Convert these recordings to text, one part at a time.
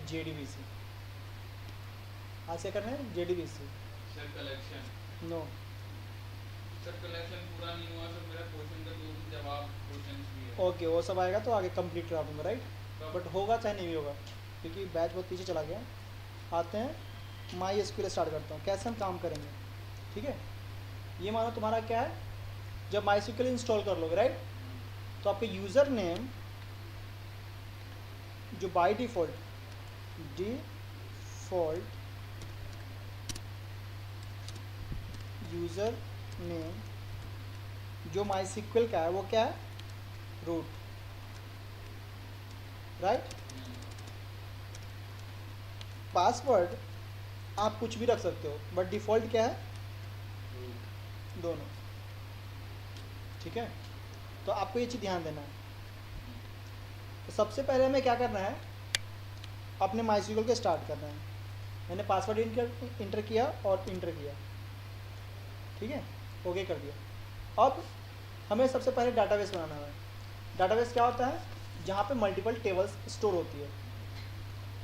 JDBC। आज क्या करना है? JDBC। Sir collection no sir collection पूरा नहीं हुआ सर, मेरा क्वेश्चन का दो जवाब क्वेश्चंस भी है। ओके, वो सब आएगा तो आगे कंप्लीट करा दूंगा, राइट। कब? बट होगा चाहे नहीं भी होगा, क्योंकि बैच बहुत पीछे चला गया। आते हैं माई एसक्यूएल स्टार्ट करता हूँ, कैसे हम काम करेंगे। ठीक है, ये मानो तुम्हारा क्या है, जब माई एसक्यूएल इंस्टॉल कर लोगे, राइट, तो आपके यूज़र नेम जो बाय डिफ़ॉल्ट यूज़र नेम जो माई एसक्यूएल का है वो क्या है? Root, right. पासवर्ड आप कुछ भी रख सकते हो, बट डिफ़ॉल्ट क्या है? दोनों। ठीक है, तो आपको ये चीज़ ध्यान देना है। तो सबसे पहले हमें क्या करना है, अपने माईएसक्यूएल को स्टार्ट करना है। मैंने पासवर्ड इंटर किया और इंटर किया, ठीक है, ओके कर दिया। अब हमें सबसे पहले डाटाबेस बनाना है। डाटाबेस क्या होता है? जहाँ पे मल्टीपल टेबल्स स्टोर होती है।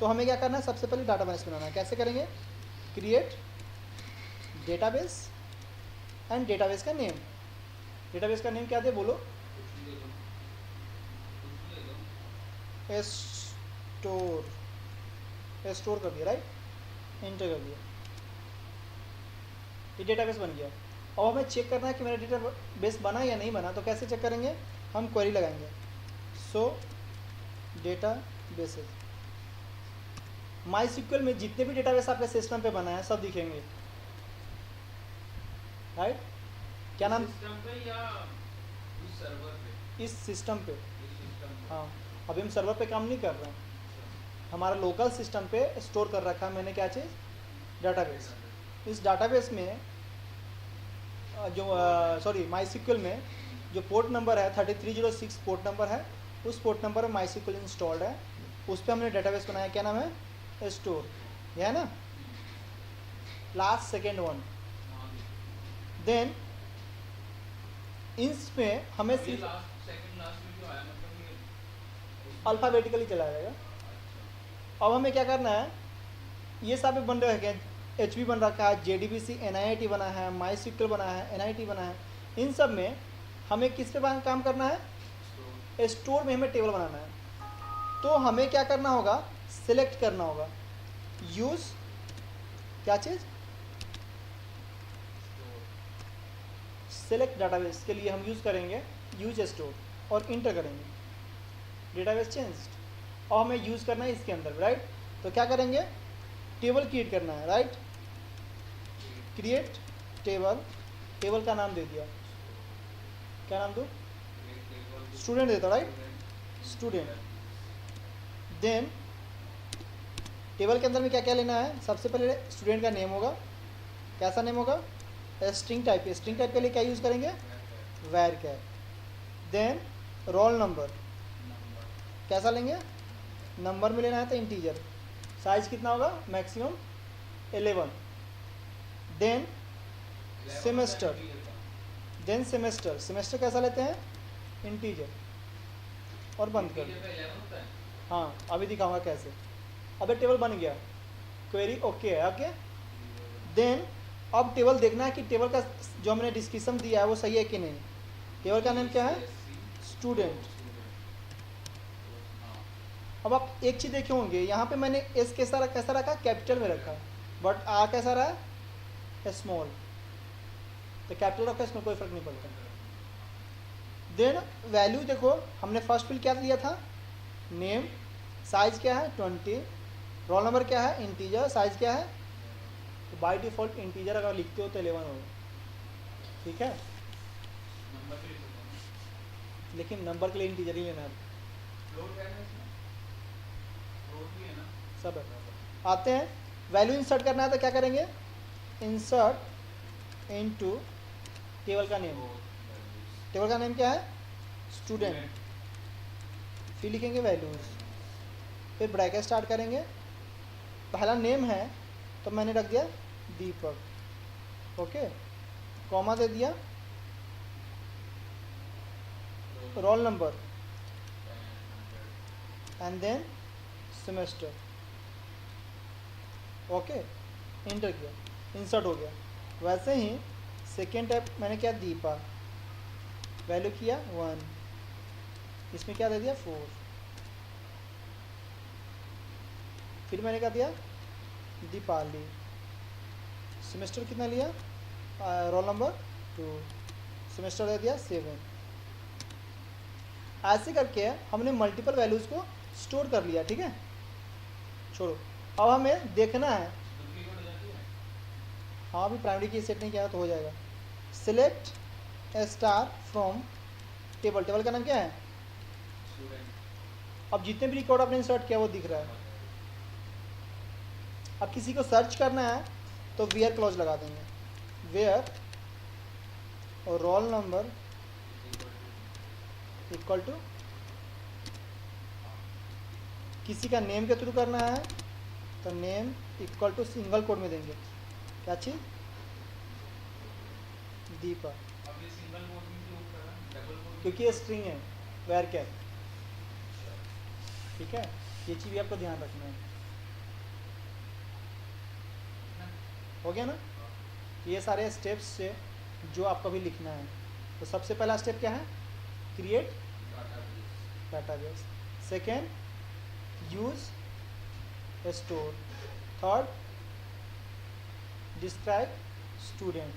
तो हमें क्या करना है, सबसे पहले डाटाबेस बनाना है। कैसे करेंगे? क्रिएट डेटाबेस एंड डेटाबेस का नेम। डेटाबेस का नेम क्या दे, बोलो? स्टोर कर दिया, राइट, इंटर कर दिया, ये डेटाबेस बन गया। अब हमें चेक करना है कि मेरा डेटाबेस बना या नहीं बना। तो कैसे चेक करेंगे? हम क्वेरी लगाएंगे, सो डेटाबेसेस। माईएसक्यूएल में जितने भी डेटाबेस आपके सिस्टम पे बना है सब दिखेंगे, राइट। क्या नाम? सिस्टम पे या उस सर्वर पे? इस सिस्टम पे। इस सिस्टम पे। हाँ, अभी हम सर्वर पे काम नहीं कर रहे हैं, हमारा लोकल सिस्टम पे स्टोर कर रखा है मैंने क्या चीज़? डाटाबेस। इस डाटाबेस में जो सॉरी माईएसक्यूएल में जो पोर्ट नंबर है 3306 पोर्ट नंबर है, उस पोर्ट नंबर में माईएसक्यूएल इंस्टॉल्ड है, उस पर हमने डेटाबेस बनाया। क्या नाम है? स्टोर, यह है ना, लास्ट सेकेंड वन। देन इसमें हमें ये सिर्फ लास्ट सेकंड लास्ट में जो आया मतलब ये अल्फ़ाबेटिकली चला जाएगा। अच्छा। अब हमें क्या करना है, ये सब बन रहे हैं, एचपी बन रखा है, जेडीबीसी एनआईटी बना है, माईएसक्यूएल बना है, एनआईटी बना है। इन सब में हमें किस पे काम करना है? स्टोर में हमें टेबल बनाना है। तो हमें क्या करना होगा? सिलेक्ट करना होगा, यूज़ क्या चीज़? सेलेक्ट डाटाबेस के लिए हम यूज़ करेंगे यूज स्टोर और इंटर करेंगे, डेटाबेस चेंज्ड। और हमें यूज़ करना है इसके अंदर, राइट। तो क्या करेंगे? टेबल क्रिएट करना है, राइट। क्रिएट टेबल, टेबल का नाम दे दिया, क्या नाम दो? स्टूडेंट देता, राइट, स्टूडेंट। देन टेबल के अंदर में क्या क्या लेना है? सबसे पहले स्टूडेंट का नेम होगा। कैसा नेम होगा? String type. स्ट्रिंग टाइप के लिए क्या यूज़ करेंगे? वैर कैर। देन रोल नंबर कैसा लेंगे? नंबर में लेना है तो इंटीजर। साइज कितना होगा? Maximum 11। Then semester, then semester, semester कैसा लेते हैं? इंटीजर। और बंद कर दो। हाँ, अभी दिखाऊंगा कैसे। अबे टेबल बन गया, क्वेरी ओके है, ओके। देन अब टेबल देखना है कि टेबल का जो हमने डिस्क्रिप्शन दिया है वो सही है कि नहीं। टेबल का नेम क्या है? स्टूडेंट। अब आप एक चीज़ देखे होंगे, यहाँ पे मैंने एस कैसा रखा? कैपिटल में रखा, बट आ कैसा रहा है? स्मॉल। तो कैपिटल रखा, इसमें कोई फर्क नहीं पड़ता। देन वैल्यू देखो, हमने फर्स्ट फिल क्या दिया था? नेम। साइज क्या है? 20। रोल नंबर क्या है? इंटीजर। साइज क्या है? तो बाय डिफ़ॉल्ट इंटीजर अगर लिखते हो तो 11 होगा, ठीक है। लेकिन नंबर के लिए इंटीजर ही लेना है, सब है। आते हैं, वैल्यू इंसर्ट करना है तो क्या करेंगे? इंसर्ट इनटू टेबल का नेम। टेबल का नेम क्या है? स्टूडेंट। फिर लिखेंगे वैल्यूज, फिर ब्रैकेट स्टार्ट करेंगे। पहला नेम है तो मैंने रख दिया दीपक, ओके, कॉमा दे दिया। Roll number and then semester, okay, enter किया, इंसर्ट हो गया। वैसे ही सेकेंड टाइप मैंने क्या, दीपा, वैल्यू किया 1, इसमें क्या दे दिया 4, फिर मैंने क्या दिया दीपाली, सेमेस्टर कितना लिया, रोल नंबर 2, सेमेस्टर दे दिया 7। ऐसे करके हमने मल्टीपल वैल्यूज़ को स्टोर कर लिया, ठीक है। छोड़ो, अब हमें देखना है, डुप्लीकेट हो जाती है। हाँ अभी प्राइमरी की सेट नहीं किया तो हो जाएगा। Select A star from table, table का नाम क्या है, स्टूडेंट। अब जितने भी रिकॉर्ड आपने इंसर्ट किया वो दिख रहा है। अब किसी को सर्च करना है तो वेयर क्लॉज लगा देंगे, वेयर और रोल नंबर इक्वल टू, किसी का नेम के थ्रू करना है तो name equal to single code में देंगे, क्या चीज़, दीपा, अब ये सिंगल कोड में क्यों कर रहा है, डबल कोड? क्योंकि ये स्ट्रिंग है वेयर कैप, ठीक है। ये चीज़ भी आपको ध्यान रखना है, हो गया ना। ये सारे स्टेप्स से जो आपको भी लिखना है, तो सबसे पहला स्टेप क्या है, create database, second use store, third describe student,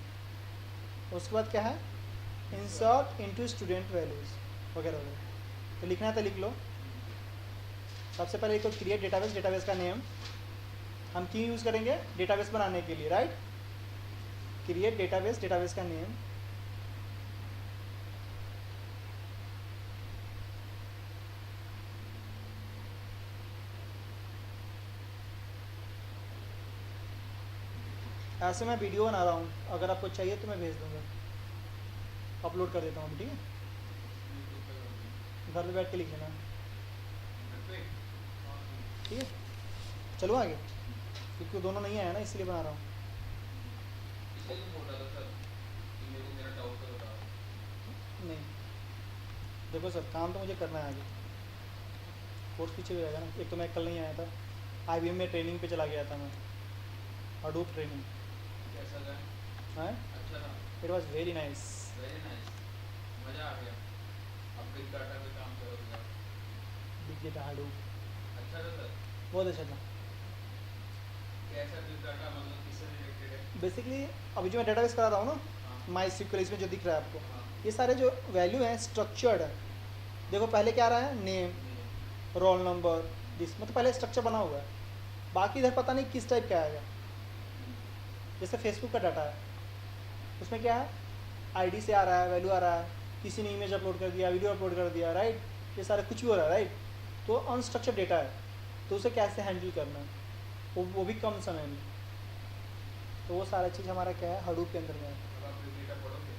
उसके बाद क्या है इंसर्ट इनटू स्टूडेंट वैल्यूज वगैरह वगैरह। तो लिखना है तो लिख लो। सबसे पहले एक क्रिएट डेटाबेस, डेटाबेस का नेम हम क्यों यूज़ करेंगे, डेटाबेस बनाने के लिए, राइट। क्रिएट डेटाबेस, डेटाबेस का नेम, ऐसे मैं वीडियो बना रहा हूँ, अगर आपको चाहिए तो मैं भेज दूँगा, अपलोड कर देता हूँ अभी, ठीक है। घर पे बैठ के लिख लेना, ठीक है। चलो आगे, क्योंकि दोनों नहीं आया ना इसलिए बना रहा हूँ। इसलिए तो बोल रहा था सर कि मेरे को मेरा डाउट तो बताओ। नहीं देखो सर, काम तो मुझे करना है आगे, कोर्स पीछे भी रहेगा ना। एक तो मैं कल नहीं आया था, IBM में ट्रेनिंग पे चला गया था मैं, हडूप ट्रेनिंग, कैसा था? है अच्छा था। It was very nice, very nice, मज़ा आ गया। अब बिग डाटा पे काम करोगे आप। बिग डेटा हडूप, अच्छा था सर। बहुत अच्छा था। कैसा बिग डाटा, मतलब किससे रिलेटेड है? बेसिकली अभी जो मैं डेटाबेस करा रहा हूँ ना, हाँ माई SQL, इसमें जो दिख रहा है आपको, हाँ। ये सारे जो वैल्यू हैं स्ट्रक्चर्ड है। देखो पहले क्या आ रहा है, नेम, रोल नंबर, दिस, मतलब पहले स्ट्रक्चर बना हुआ है, बाकी इधर पता नहीं किस टाइप का आएगा। जैसे फेसबुक का डाटा है, उसमें क्या है, ID से आ रहा है, वैल्यू आ रहा है, किसी ने इमेज अपलोड कर दिया, वीडियो अपलोड कर दिया, राइट, ये सारा कुछ भी हो रहा है, राइट। तो अनस्ट्रक्चर्ड डेटा है, तो उसे कैसे हैंडल करना है, वो भी कम समय में, तो वो सारा चीज़ हमारा क्या है, हडूप के अंदर में है। अब आप बिग डाटा पढ़ोगे?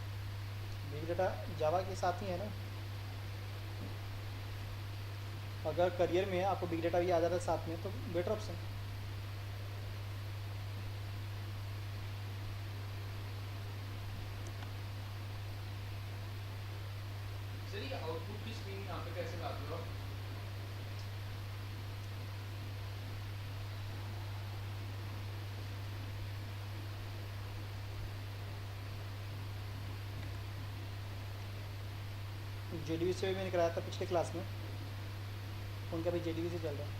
बिग डाटा जावा के साथ ही है ना, अगर करियर में आपको बिग डाटा भी आ जाता है साथ में तो बेटर ऑप्शन। सर ये आउटपुट की स्क्रीन यहाँ पे कैसे लाते हो आप? JDB से भी मैंने कराया था पिछले क्लास में, उनका भी JDB से चल रहा है।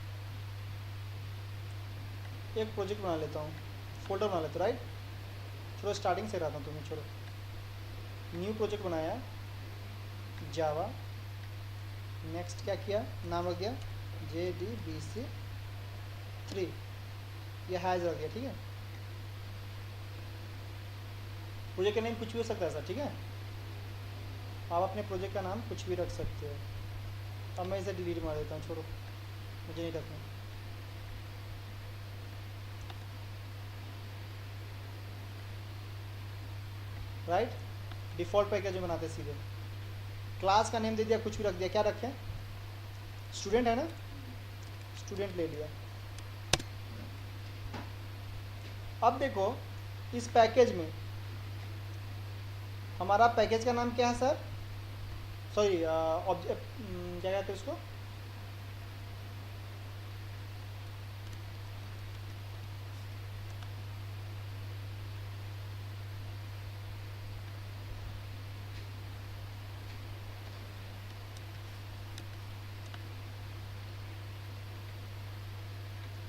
एक प्रोजेक्ट बना लेता हूँ, फोल्डर बना लेता हूँ, राइट। चलो स्टार्टिंग से रहता हूँ, तुम्हें छोड़ो। न्यू प्रोजेक्ट बनाया जावा, नेक्स्ट क्या किया, नाम रख दिया JDBC3, ये हैज रख दिया, ठीक है। प्रोजेक्ट का नेम कुछ भी हो सकता है सर, ठीक है। आप अपने प्रोजेक्ट का नाम कुछ भी रख सकते हो। अब मैं इसे डिलीट मार देता हूँ, छोड़ो, मुझे नहीं रखना। राइट, डिफ़ॉल्ट पैकेज में बनाते सीधे। क्लास का नेम दे दिया, कुछ भी रख दिया, क्या रखें, स्टूडेंट है ना, स्टूडेंट ले लिया। अब देखो इस पैकेज में हमारा पैकेज का नाम क्या है सर, सॉरी ऑब्जेक्ट, क्या कहते हैं उसको,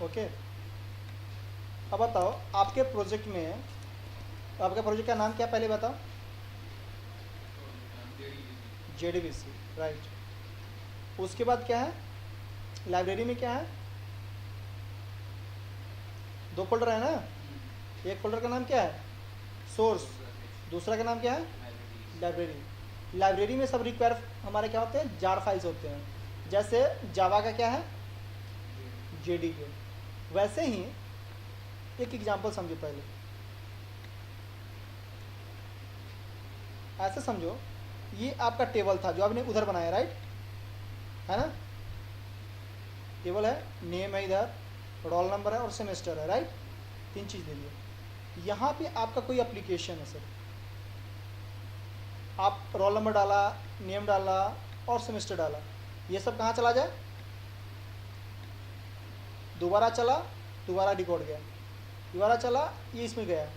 ओके। अब बताओ आपके प्रोजेक्ट में, आपके प्रोजेक्ट का नाम क्या पहले बताओ? JDBC, right. उसके बाद क्या है? लाइब्रेरी में क्या है? 2 फोल्डर है ना? एक फोल्डर का नाम क्या है? सोर्स। दूसरा का नाम क्या है? लाइब्रेरी। लाइब्रेरी में सब रिक्वायर हमारे क्या होते हैं? जार फाइल्स होते हैं। जैसे जावा का क्या है? JDK। वैसे ही एक एग्जांपल समझो पहले, ऐसे समझो ये आपका टेबल था जो आपने उधर बनाया, राइट, है ना? टेबल है, नेम है इधर, रोल नंबर है और सेमेस्टर है, राइट। 3 चीज़ दे दिए। यहाँ पे आपका कोई एप्लीकेशन है सर, आप रोल नंबर डाला, नेम डाला और सेमेस्टर डाला, ये सब कहाँ चला जाए? दोबारा चला, दोबारा रिकॉर्ड गया, दोबारा चला, ये इसमें गया।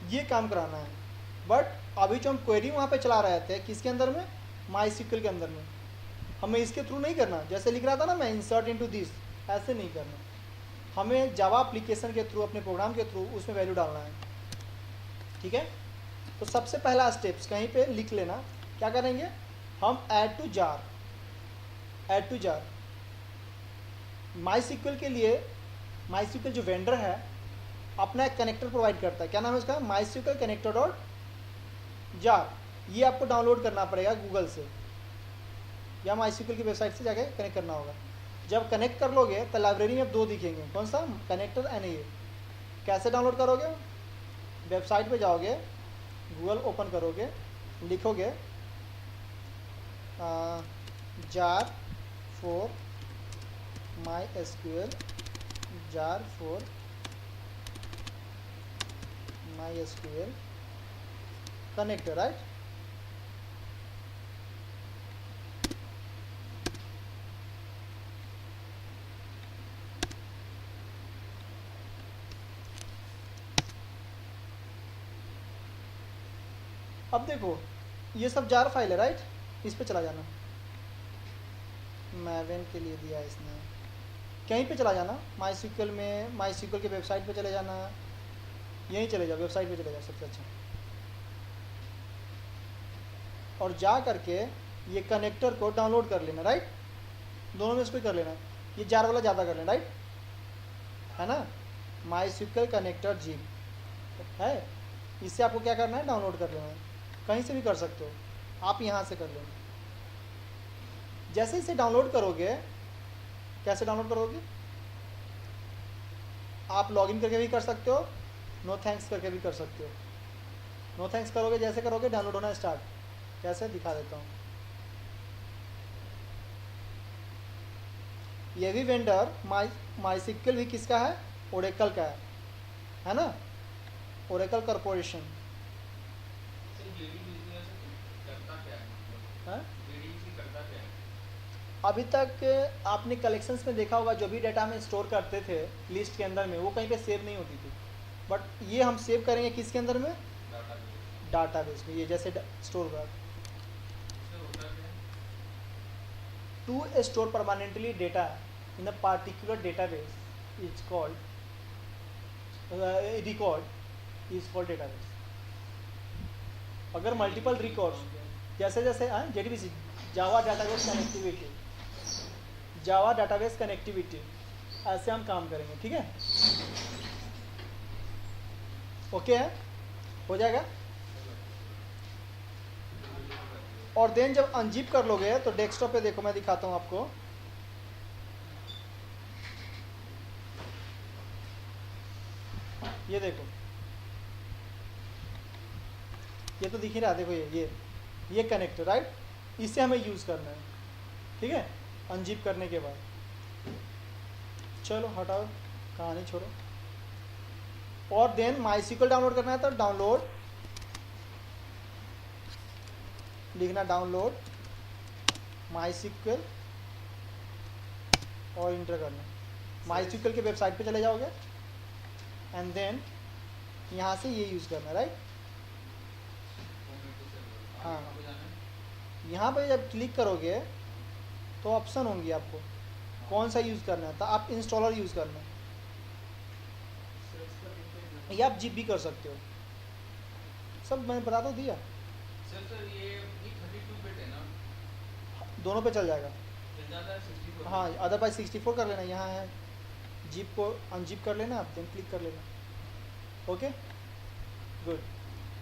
ये काम कराना है। बट अभी जो हम क्वेरी वहाँ पे चला रहे थे किसके अंदर में? MySQL के अंदर में। हमें इसके थ्रू नहीं करना, जैसे लिख रहा था ना मैं, इंसर्ट इनटू दिस, ऐसे नहीं करना। हमें जावा एप्लीकेशन के थ्रू, अपने प्रोग्राम के थ्रू उसमें वैल्यू डालना है, ठीक है। तो सबसे पहला स्टेप्स कहीं पे लिख लेना, क्या करेंगे हम? Add to jar. Add to jar MySQL के लिए, MySQL जो वेंडर है अपना एक कनेक्टर प्रोवाइड करता है, क्या नाम है उसका? MySQL connector dot jar. ये आपको डाउनलोड करना पड़ेगा गूगल से या MySQL की वेबसाइट से जाके कनेक्ट करना होगा। जब कनेक्ट कर लोगे तो लाइब्रेरी में 2 दिखेंगे, कौन सा? कनेक्टर एंड ये। कैसे डाउनलोड करोगे? वेबसाइट पे जाओगे, गूगल ओपन करोगे, लिखोगे jar for MySQL, jar for MySQL connector, right. अब देखो ये सब जार फाइल है, राइट। इस पे चला जाना, मैवेन के लिए दिया इसने, कहीं पे चला जाना MySQL में, MySQL के वेबसाइट पे चले जाना, यहीं चले जाओ, वेबसाइट पे चले जाओ सबसे अच्छा। और जा करके ये कनेक्टर को डाउनलोड कर लेना, राइट। दोनों में से कोई कर लेना, ये जार वाला ज़्यादा कर लेना, राइट, है ना। MySQL कनेक्टर जीप है, इससे आपको क्या करना है? डाउनलोड कर लेना है। कहीं से भी कर सकते हो, आप यहाँ से कर लेना। जैसे इसे डाउनलोड करोगे, कैसे डाउनलोड करोगे? आप लॉगिन करके भी कर सकते हो, नो थैंक्स करके भी कर सकते हो। नो थैंक्स करोगे, जैसे करोगे डाउनलोड होना स्टार्ट, कैसे दिखा देता हूँ। ये भी वेंडर MySQL भी किसका है? ओरेकल का है ना, ओरेकल कॉर्पोरेशन। अभी तक आपने कलेक्शंस में देखा होगा, जो भी डाटा में स्टोर करते थे लिस्ट के अंदर में, वो कहीं पे सेव नहीं होती थी। बट ये हम सेव करेंगे किसके अंदर में? डाटाबेस में। ये जैसे स्टोर हुआ, to store permanently data in a particular database is called record is called database. अगर मल्टीपल रिकॉर्ड्स, जैसे जैसे JDBC, Java database connectivity, Java database connectivity, ऐसे हम काम करेंगे, ठीक है। ओके है, हो जाएगा। और देन जब अनजिप कर लोगे तो डेस्कटॉप पे देखो, मैं दिखाता हूँ आपको। ये देखो, ये तो दिख ही रहा है, देखो ये कनेक्टर, राइट। इसे हमें यूज़ करना है, ठीक है, अनजिप करने के बाद। चलो हटाओ, कहानी छोड़ो। और देन MySQL डाउनलोड करना है तो डाउनलोड लिखना, डाउनलोड MySQL और इंटर करना। MySQL के वेबसाइट पे चले जाओगे एंड देन यहाँ से ये यूज़ करना, राइट। हाँ, यहाँ पे जब क्लिक करोगे तो ऑप्शन होंगी आपको कौन सा यूज़ करना है, तो आप इंस्टॉलर यूज़ करना। या आप जिप भी कर सकते हो, सब मैंने बता तो दिया। सर ये 32 बिट है ना, दोनों पे चल जाएगा। चल जाता है 64? हाँ, अदरवाइज 64 कर लेना, यहाँ है जिप को अनजिप कर लेना, आप देन क्लिक कर लेना। Okay good.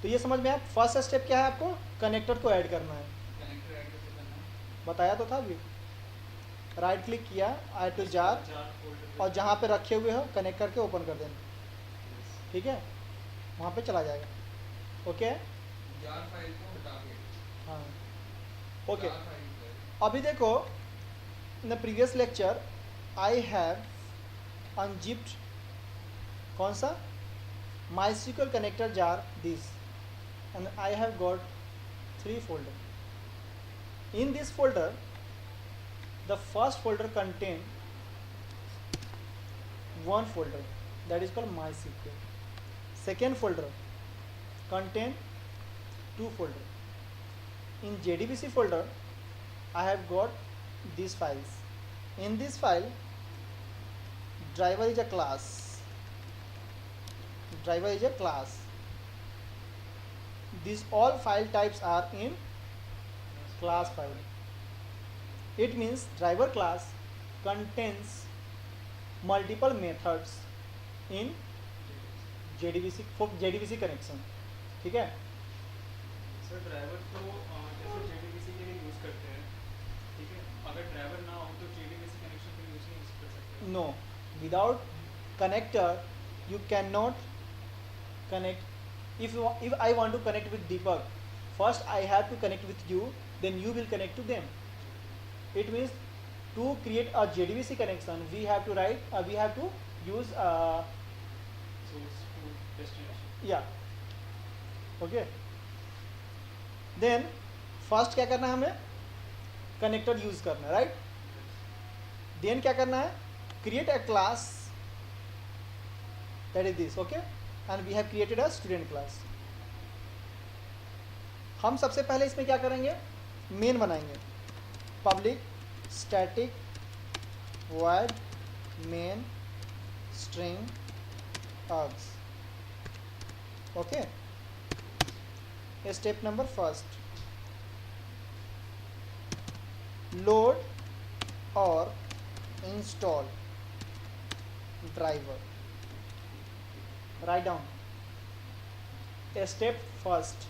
तो ये समझ में आया। फर्स्ट स्टेप क्या है, आपको कनेक्टर को ऐड करना है। कनेक्टर ऐड कैसे करना है? बताया तो था अभी। राइट क्लिक किया, ऐड टू जार, फोल्डर और जहाँ पे रखे हुए हो कनेक्ट करके ओपन कर देना, ठीक है, वहाँ पे चला जाएगा। ओके जार फाइल को हटा के। हाँ ओके। जार फाइल को। अभी देखो, in the previous lecture I have unzipped कौन सा MySQL connector jar this, and I have got 3 folder. In this folder, the first folder contain one folder that is called MySQL. Second folder contain 2 folder. In JDBC folder, I have got these files. In this file, driver is a class. Driver is a class. These all file types are in class file. It means driver class contains multiple methods in JDBC for JDBC connection. ठीक है? Sir driver तो जैसे JDBC के लिए use करते हैं, ठीक है, अगर ड्राइवर ना हो तो JDBC कनेक्शन के लिए यूज़ नहीं कर सकते। No, without connector you cannot connect. If I want to connect with Deepak, first I have to connect with you, then you will connect to them. It means to create a JDBC connection, we have to write, we have to use source to destination. yeah, okay. Then first क्या करना है, हमें connector use करना है, right. Then क्या करना है, create a class that is this, okay, and we have created a student class. हम सबसे पहले इसमें क्या करेंगे, मेन बनाएंगे, public static void main string args. Okay, step number first, load or install driver. Write down. A step first,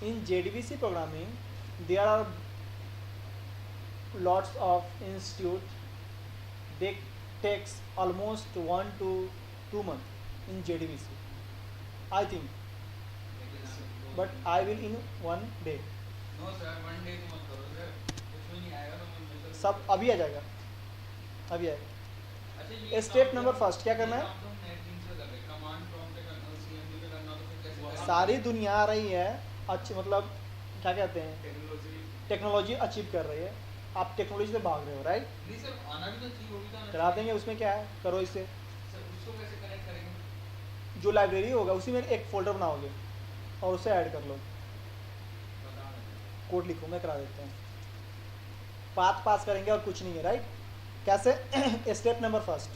in JDBC programming there are lots of institute. They takes almost 1 to 2 months in JDBC, I think, but I will in 1 day. No sir, 1 day तो मत करो sir, कुछ भी नहीं आएगा तो मैं मतलब सब अभी आ जाएगा, अभी आएगा। अच्छा ये Step काम number तो- first क्या करना है? ये काम तो हम नेटबीन्स पे कर रहे हैं, कमांड प्रॉम्प्ट पे करना, CMD पे करना, तो फिर कैसे करेंगे? सारी दुनिया आ रही है, अच्छी मतलब क्या कहते हैं, टेक्नोलॉजी टेक्नोलॉजी अचीव कर रही है, आप टेक्नोलॉजी से भाग रहे हो, राइट। नहीं सर, आना भी तो चाहिए, वो भी तो आना करा देंगे, उसमें क्या है, करो इसे। सर उसको कैसे कनेक्ट करेंगे? जो लाइब्रेरी होगा उसी में एक फोल्डर बनाओगे और उसे ऐड कर लो, बता दें। कोड लिखो, मैं करा देता हूँ। पाथ पास करेंगे और कुछ नहीं है, राइट। कैसे, स्टेप नंबर फर्स्ट,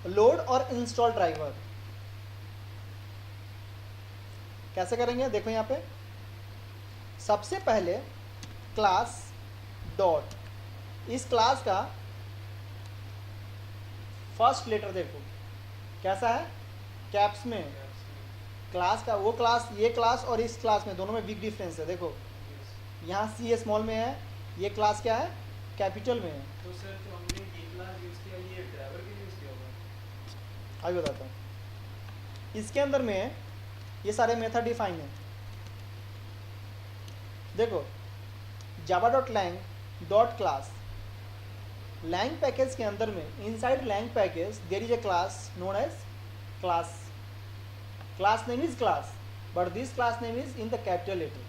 लोड और इंस्टॉल ड्राइवर। कैसे करेंगे, देखो यहाँ पे सबसे पहले क्लास डॉट, इस क्लास का फर्स्ट लेटर देखो कैसा है, कैप्स में। क्लास का वो क्लास, ये क्लास और इस क्लास में दोनों में बिग डिफरेंस है। देखो यहाँ सी स्मॉल में है, ये क्लास क्या है, कैपिटल में है। तो सर जो हमने ये क्लास यूज़ किया, ये ड्राइवर के लिए यूज़ किया होगा। अभी बताता हूँ। इसके अंदर में ये सारे मेथड डिफाइन है। देखो java.lang dot class, lang package के अंदर में, inside lang package there is a class known as class. Class name is class, but this class name is in the capital letter.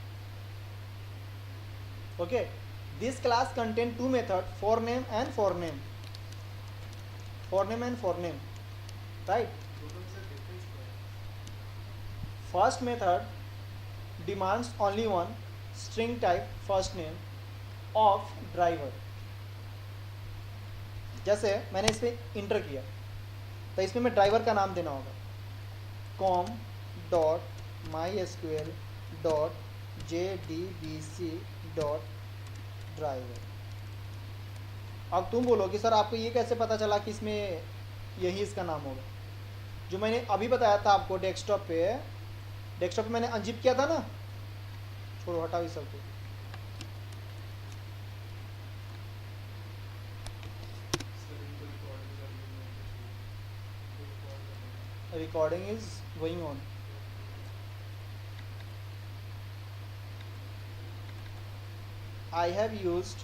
Okay, this class contain two methods, forename and forename. Forename and forename, right? दोनों से difference क्या है? First method demands only one string type first name of driver. जैसे मैंने इस पे inter किया, तो इसमें मैं ड्राइवर का नाम देना होगा com dot my SQL dot JDBC dot driver. अब तुम बोलो कि सर आपको ये कैसे पता चला कि इसमें यही इसका नाम होगा? जो मैंने अभी बताया था आपको डेस्कटॉप पे मैंने अनजिप किया था ना, छोड़ो हटाओ इस सब को। सर इनको रिकॉर्डिंग करनी है, recording is going on. I have used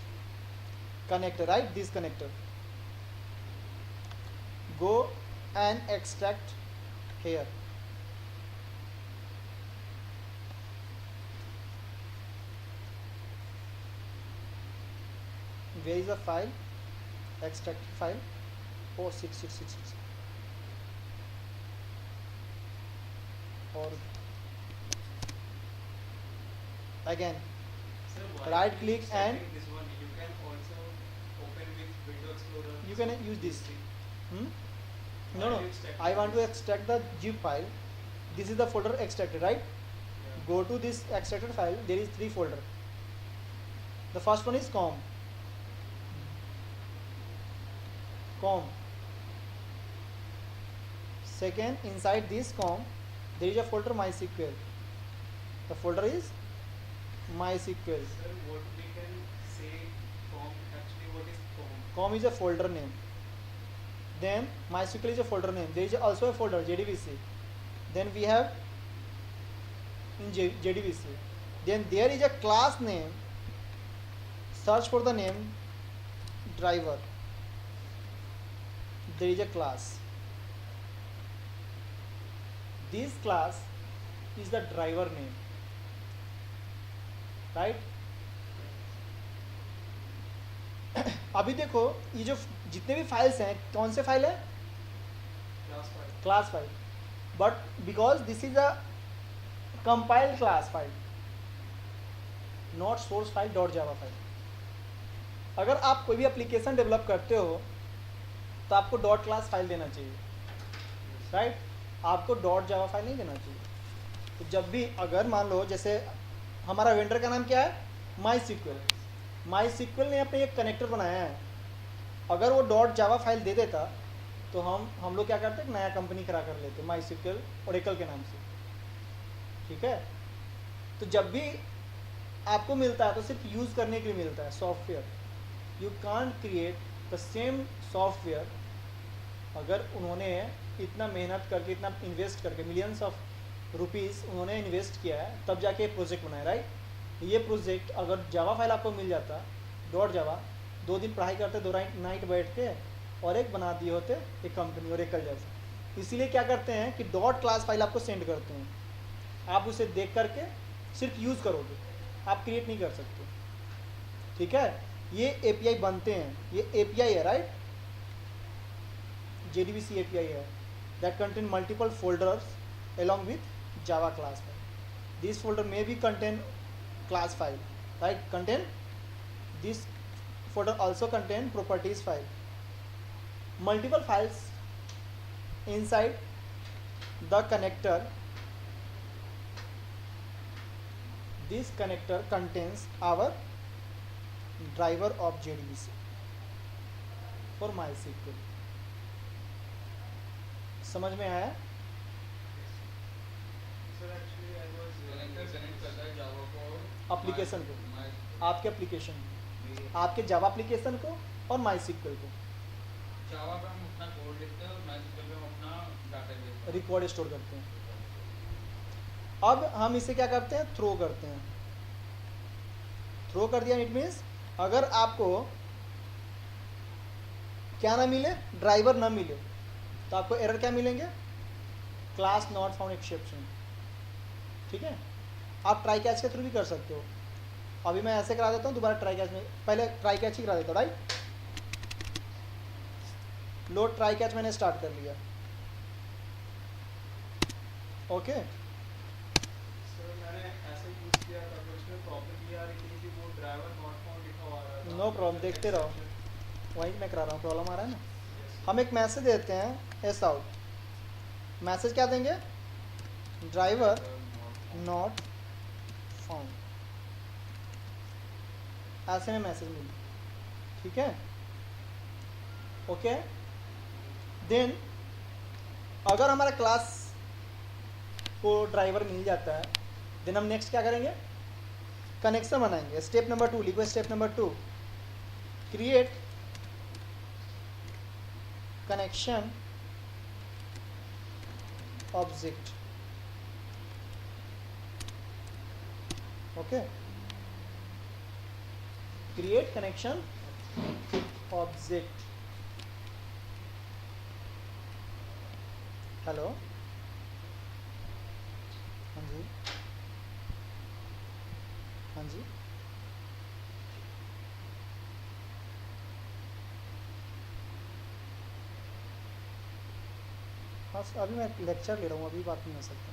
connector, right? This connector. Go and extract here. Where is the file? Extract file. Oh, 6. Or again. Sir, why Right are you click and extracting this one? You can also open with Windows Explorer. you can use this. Hmm? Why No, are you extracting I want to this? extract the zip file. This is the folder extracted, right? Yeah. Go to this extracted file. There is 3 folder. The first one is com. Second, inside this com, there is a folder MySQL. The folder is MySQL. Sir, what we can say com, actually what is com? Com is a folder name. Then MySQL is a folder name. There is also a folder JDBC. Then we have in JDBC. Then there is a class name. Search for the name driver. There is a class. This class is the driver name, right? अभी देखो ये जो जितने भी files हैं कौन से file है? Class file. Class file, but because this is a compiled class file, not source file dot Java file. अगर आप कोई भी एप्लीकेशन डेवलप करते हो तो आपको डॉट क्लास फाइल देना चाहिए, राइट? आपको डॉट जावा फाइल नहीं देना चाहिए। तो जब भी अगर मान लो जैसे हमारा वेंडर का नाम क्या है? माई सिक्वल ने अपने एक कनेक्टर बनाया है, अगर वो डॉट जावा फाइल दे देता तो हम लोग क्या करते, एक नया कंपनी खड़ा कर लेते माई सिक्वल ओरेकल के नाम से, ठीक है? तो जब भी आपको मिलता है तो सिर्फ यूज़ करने के लिए मिलता है software. You can't create the same software. अगर उन्होंने इतना मेहनत करके, इतना इन्वेस्ट करके, मिलियंस ऑफ रुपीज़ उन्होंने इन्वेस्ट किया है, तब जाके ये प्रोजेक्ट बनाया, राइट? ये प्रोजेक्ट अगर जावा फाइल आपको मिल जाता डॉट जावा, 2 दिन पढ़ाई करते, 2 नाइट बैठ के और एक बना दिए होते एक कंपनी ओरेकल जैसा। इसीलिए क्या करते हैं कि डॉट क्लास फाइल आपको सेंड करते हैं, आप उसे देख करके सिर्फ यूज़ करोगे, आप क्रिएट नहीं कर सकते, ठीक है? ये एपीआई बनते हैं, ये एपीआई है, राइट? JDBC API है that contain multiple folders along with Java class file. This folder may be contain class file, right? This folder also contain properties file. Multiple files inside the connector. This connector contains our driver of JDBC for MySQL. समझ में आया? Sir, actually I was connector connect करता है जावा को Application को। My- आपके application, आपके Java application को और MySQL को जावा पे हम अपना कोड लिखते हैं और MySQL पे हम अपना डाटा लिखते हैं। रिकॉर्ड स्टोर करते हैं। अब हम इसे क्या करते हैं? थ्रो करते हैं। थ्रो कर दिया, इट मीन्स अगर आपको क्या ना मिले, ड्राइवर ना मिले, तो आपको एरर क्या मिलेंगे? क्लास नॉट फाउंड एक्सेप्शन, ठीक है? आप ट्राई कैच के थ्रू भी कर सकते हो। अभी मैं ऐसे करा देता हूँ, दोबारा ट्राई कैच में, पहले ट्राई कैच ही करा देता हूँ, राइट? लोड ट्राई कैच मैंने स्टार्ट कर लिया, ओके? सर मैंने ऐसे यूज़ किया था तो उसमें प्रॉब्लम ये आ रही थी कि वो ड्राइवर नॉट फाउंड लिखा हुआ आ रहा था। नो प्रॉब्लम, देखते रहो, वहीं मैं करा रहा हूँ, प्रॉब्लम आ रहा है ना? Yes, हम एक मैसेज देते हैं एस आउट। मैसेज क्या देंगे? ड्राइवर नॉट फाउंड, ऐसे में मैसेज मिली। ठीक है, ओके। देन अगर हमारा क्लास को ड्राइवर मिल जाता है, देन हम नेक्स्ट क्या करेंगे? कनेक्शन बनाएंगे। स्टेप नंबर 2 लिखो। Step number 2, create connection object. Okay, create connection object. Hello, हाँ जी, हाँ जी। हाँ, अभी मैं लेक्चर ले रहा हूँ, अभी बात नहीं हो सकता।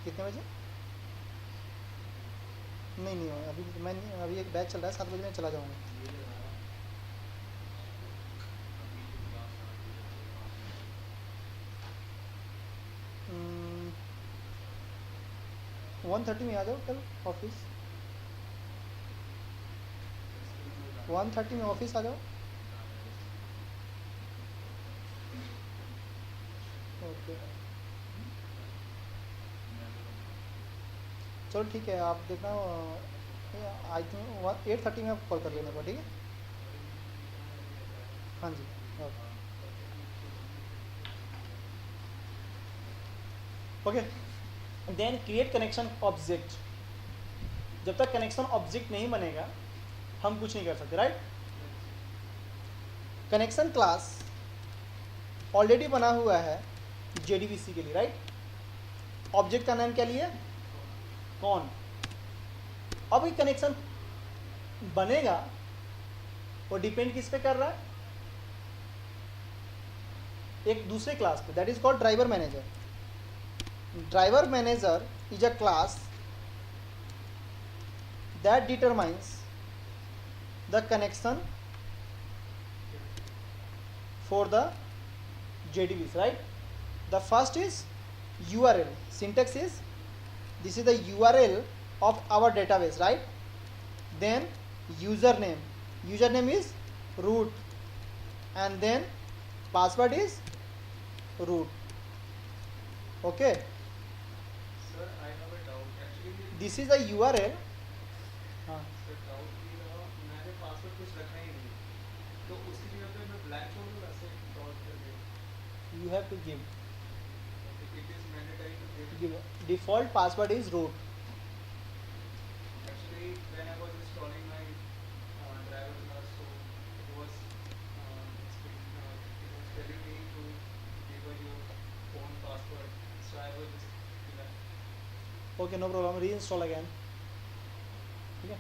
कितने बजे? नहीं हो अभी, मैं नहीं, अभी एक बैच चल रहा है, 7 बजे मैं चला जाऊँगा। हम्म, 1:30 में आ जाओ कल ऑफिस। 1:30 में ऑफिस आ जाओ। ओके, चलो ठीक है, आप देखना। आई थिंक 8:30 में आप कॉल कर लेने को, ठीक है? हाँ जी, okay. Then create connection object. जब तक कनेक्शन ऑब्जेक्ट नहीं बनेगा हम कुछ नहीं कर सकते, राइट? कनेक्शन क्लास ऑलरेडी बना हुआ है जेडीबीसी के लिए, राइट? ऑब्जेक्ट का नाम क्या लिया? कौन। अब ये कनेक्शन बनेगा वो डिपेंड किस पे कर रहा है? एक दूसरे क्लास पे, that is called driver manager. Driver manager is a class that determines the connection for the JDBs, right? The first is URL. Syntax is, this is the URL of our database, right? Then username. Username is root, and then password is root. Okay. Sir, I have a doubt. Actually, This is the URL. हाँ, sir, doubt ये रहा, मैंने password कुछ रखा ही नहीं, तो उसकी जगह पे मैं ब्लैंक छोड़ दूँ ऐसे डॉट करके। you have to give It is mandatory to give. default password is root. Actually, when I was installing my driver class, so it was telling me to give your phone password. So I was just Okay, no problem. Reinstall again. Okay.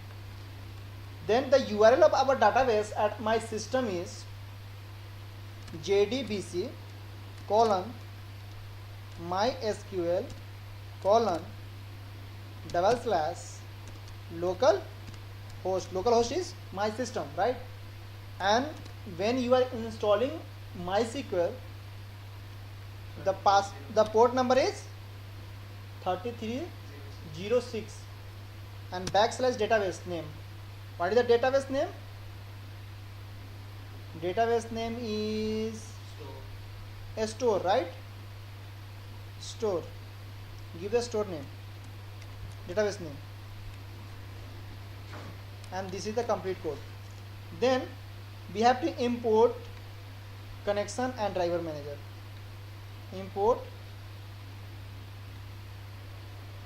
Then the URL of our database at my system is jdbc colon mysql colon / local host. Local host is my system, right? And when you are installing MySQL, the port number is 3306 and / database name. What is the database name? Database name is a store, right? Store. Give the store name, database name, and this is the complete code. Then we have to import connection and driver manager. Import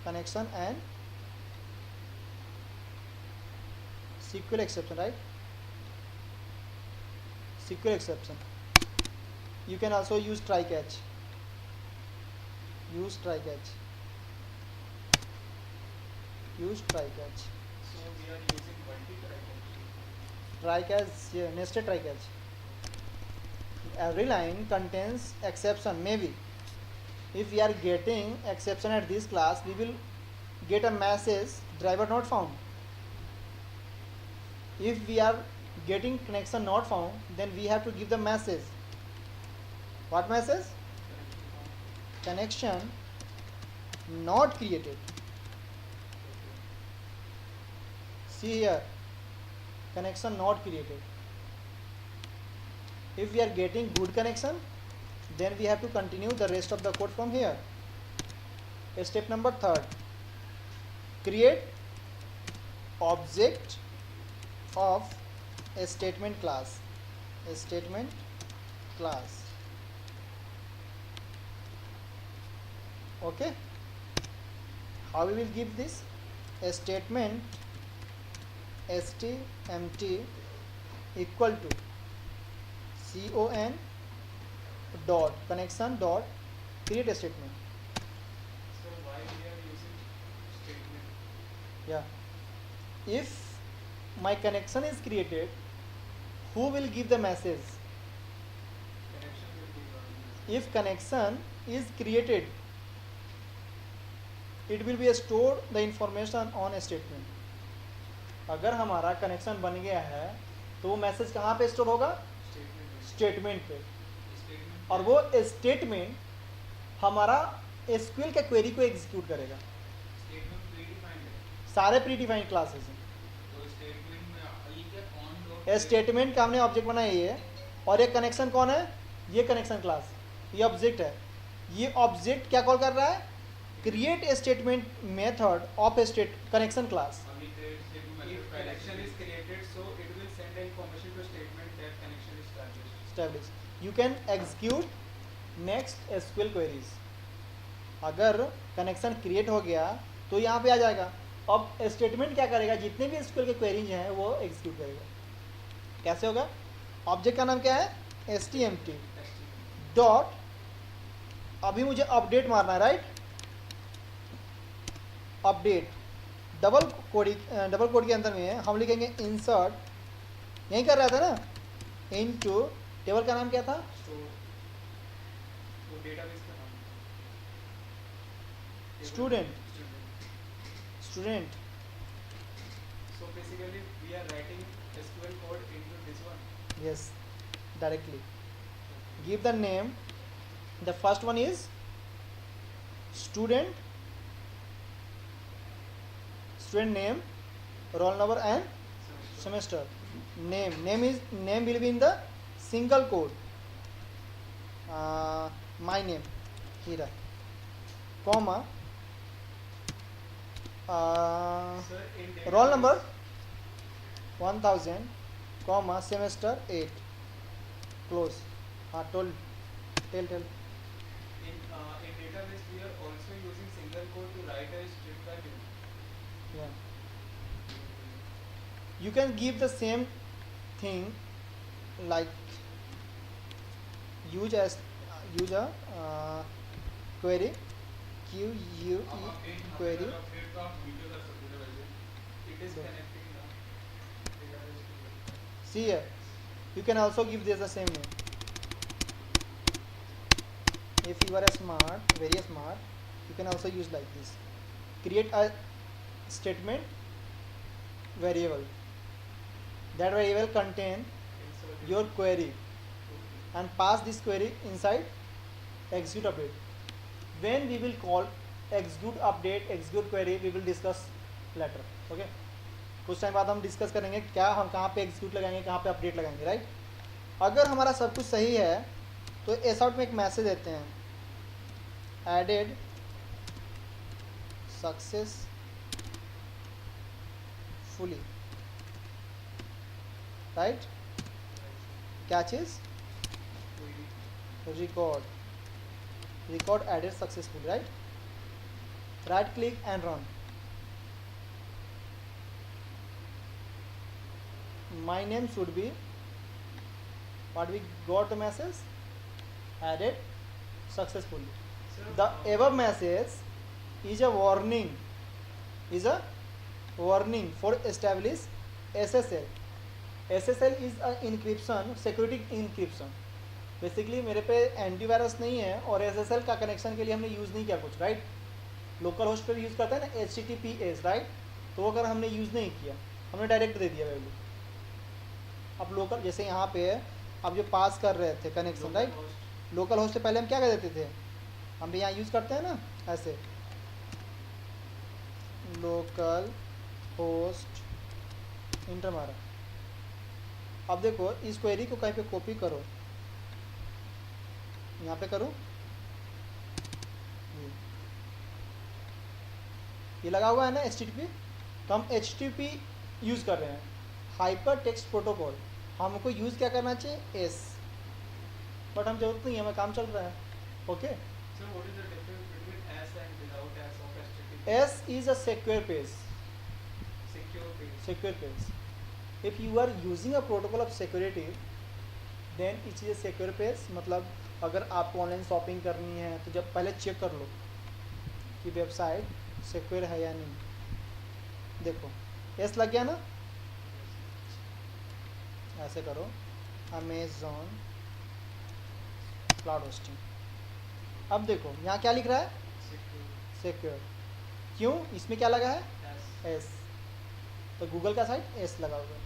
connection and SQL exception, right? SQL exception. You can also use try catch. Use try catch. Use try catch. So we are using multi-try catch. Try catch, yeah, nested try catch. Every line contains exception. Maybe if we are getting exception at this class, we will get a message driver not found. if we are getting connection not found, then we have to give the message. What message? Connection not created. See here, connection not created. If we are getting good connection, then we have to continue the rest of the code from here. Step number 3, create object of a statement class. A statement class. Okay, how we will give this? A statement stmt equal to con dot connection dot create a statement. So why we are using statement? Yeah, if my connection is created, who will give the message? Connection will be running. If connection is created, it will be stored the information on a statement. अगर हमारा connection बन गया है तो वो message कहाँ पे store होगा? Statement. स्टेटमेंट पे। स्टेटमेंट और वो स्टेटमेंट हमारा एसक्यूएल के क्वेरी को एग्जीक्यूट करेगा। स्टेटमेंट प्रीडिफाइंड है, सारे प्रीडिफाइंड क्लासेस हैं। तो स्टेटमेंट में ये क्या कौन डॉट स्टेटमेंट का हमने ऑब्जेक्ट बनाया ये है, और ये कनेक्शन कौन है? ये कनेक्शन क्लास, ये ऑब्जेक्ट है। ये ऑब्जेक्ट क्या कॉल कर रहा है? Create a statement method of a state connection class. अभी create statement If method connection is created, so it will send the information to statement that connection is established. Established. You can execute next SQL queries. अगर connection create हो गया तो यहाँ पे आ जाएगा। अब statement क्या करेगा? जितने भी SQL के क्वेरीज हैं वो एग्जीक्यूट करेगा। कैसे होगा? ऑब्जेक्ट का नाम क्या है? stmt डॉट, अभी मुझे अपडेट मारना है, राइट? अपडेट डबल कोड के अंदर में हम लिखेंगे इंसर्ट, यही कर रहा था ना, इनटू टेबल का नाम क्या था? So वो database का नाम है। Student. Student. Student. So basically we are writing SQL code into this one. Yes, directly. Give the name. The first one is student, student name, roll number and semester. Name will be in the single quote. My name here, comma, Sir, in database, roll number 1000, comma, semester 8, close. Tell. In database we are also using single quote to write a string value. Yeah. You can give the same thing, like use a query, QUE अब update query. Update तो आप video कर सकते हो वैसे। It is So- connecting now. Database to See here, you can also give this the same name. If you are a smart, very smart, you can also use like this. Create a statement variable. That variable contain insert your query and pass this query inside execute update. When we will call execute update, execute query, we will discuss later. Okay, कुछ time बाद हम discuss करेंगे क्या हम कहाँ पे execute लगाएंगे, कहाँ पे अपडेट लगाएंगे, राइट? अगर हमारा सब कुछ सही है तो एस आउट में एक मैसेज देते हैं, एडेड सक्सेसफुली, राइट? क्या चीज़? query. record added successfully, right? Right click and run. My name should be, what we got the message, added successfully. Sir, The above message is a warning, for establish SSL. SSL is a encryption, security encryption. Basically मेरे पे antivirus नहीं है और SSL का connection के लिए हमने use नहीं किया कुछ, राइट? लोकल होस्ट पर यूज़ करता है ना HTTPS, राइट? तो वो अगर हमने यूज़ नहीं किया, हमने डायरेक्ट दे दिया वैल्यू, अब लोकल जैसे यहाँ पे अब जो पास कर रहे थे कनेक्शन, राइट, लोकल होस्ट से पहले हम क्या कर देते थे, हम भी यहाँ यूज़ करते हैं ना ऐसे, लोकल होस्ट इंटर मारा। अब देखो इस क्वेरी को कहीं पे कॉपी करो, यहाँ पे करो, ये लगा हुआ है ना HTTP, तो हम HTTP यूज़ कर रहे हैं, हाइपर टेक्स्ट प्रोटोकॉल। हमको यूज़ क्या करना चाहिए, एस, बट हम जरूरत नहीं है, हमें काम चल रहा है। Okay, So what is the difference between S and without S of HTTP? S is a secure page, Secure page. secure page. If you are using a protocol of security, then it is a secure page। मतलब अगर आपको online shopping करनी है तो जब पहले check कर लो कि वेबसाइट सिक्योर है या नहीं। देखो एस लग गया ना, ऐसे करो, अमेज़ॉन क्लाउड होस्टिंग। अब देखो यहाँ क्या लिख रहा है, Secure. सिक्योर। क्यों, इसमें क्या लगा है, S. एस, तो गूगल का साइट एस लगा हुआ है।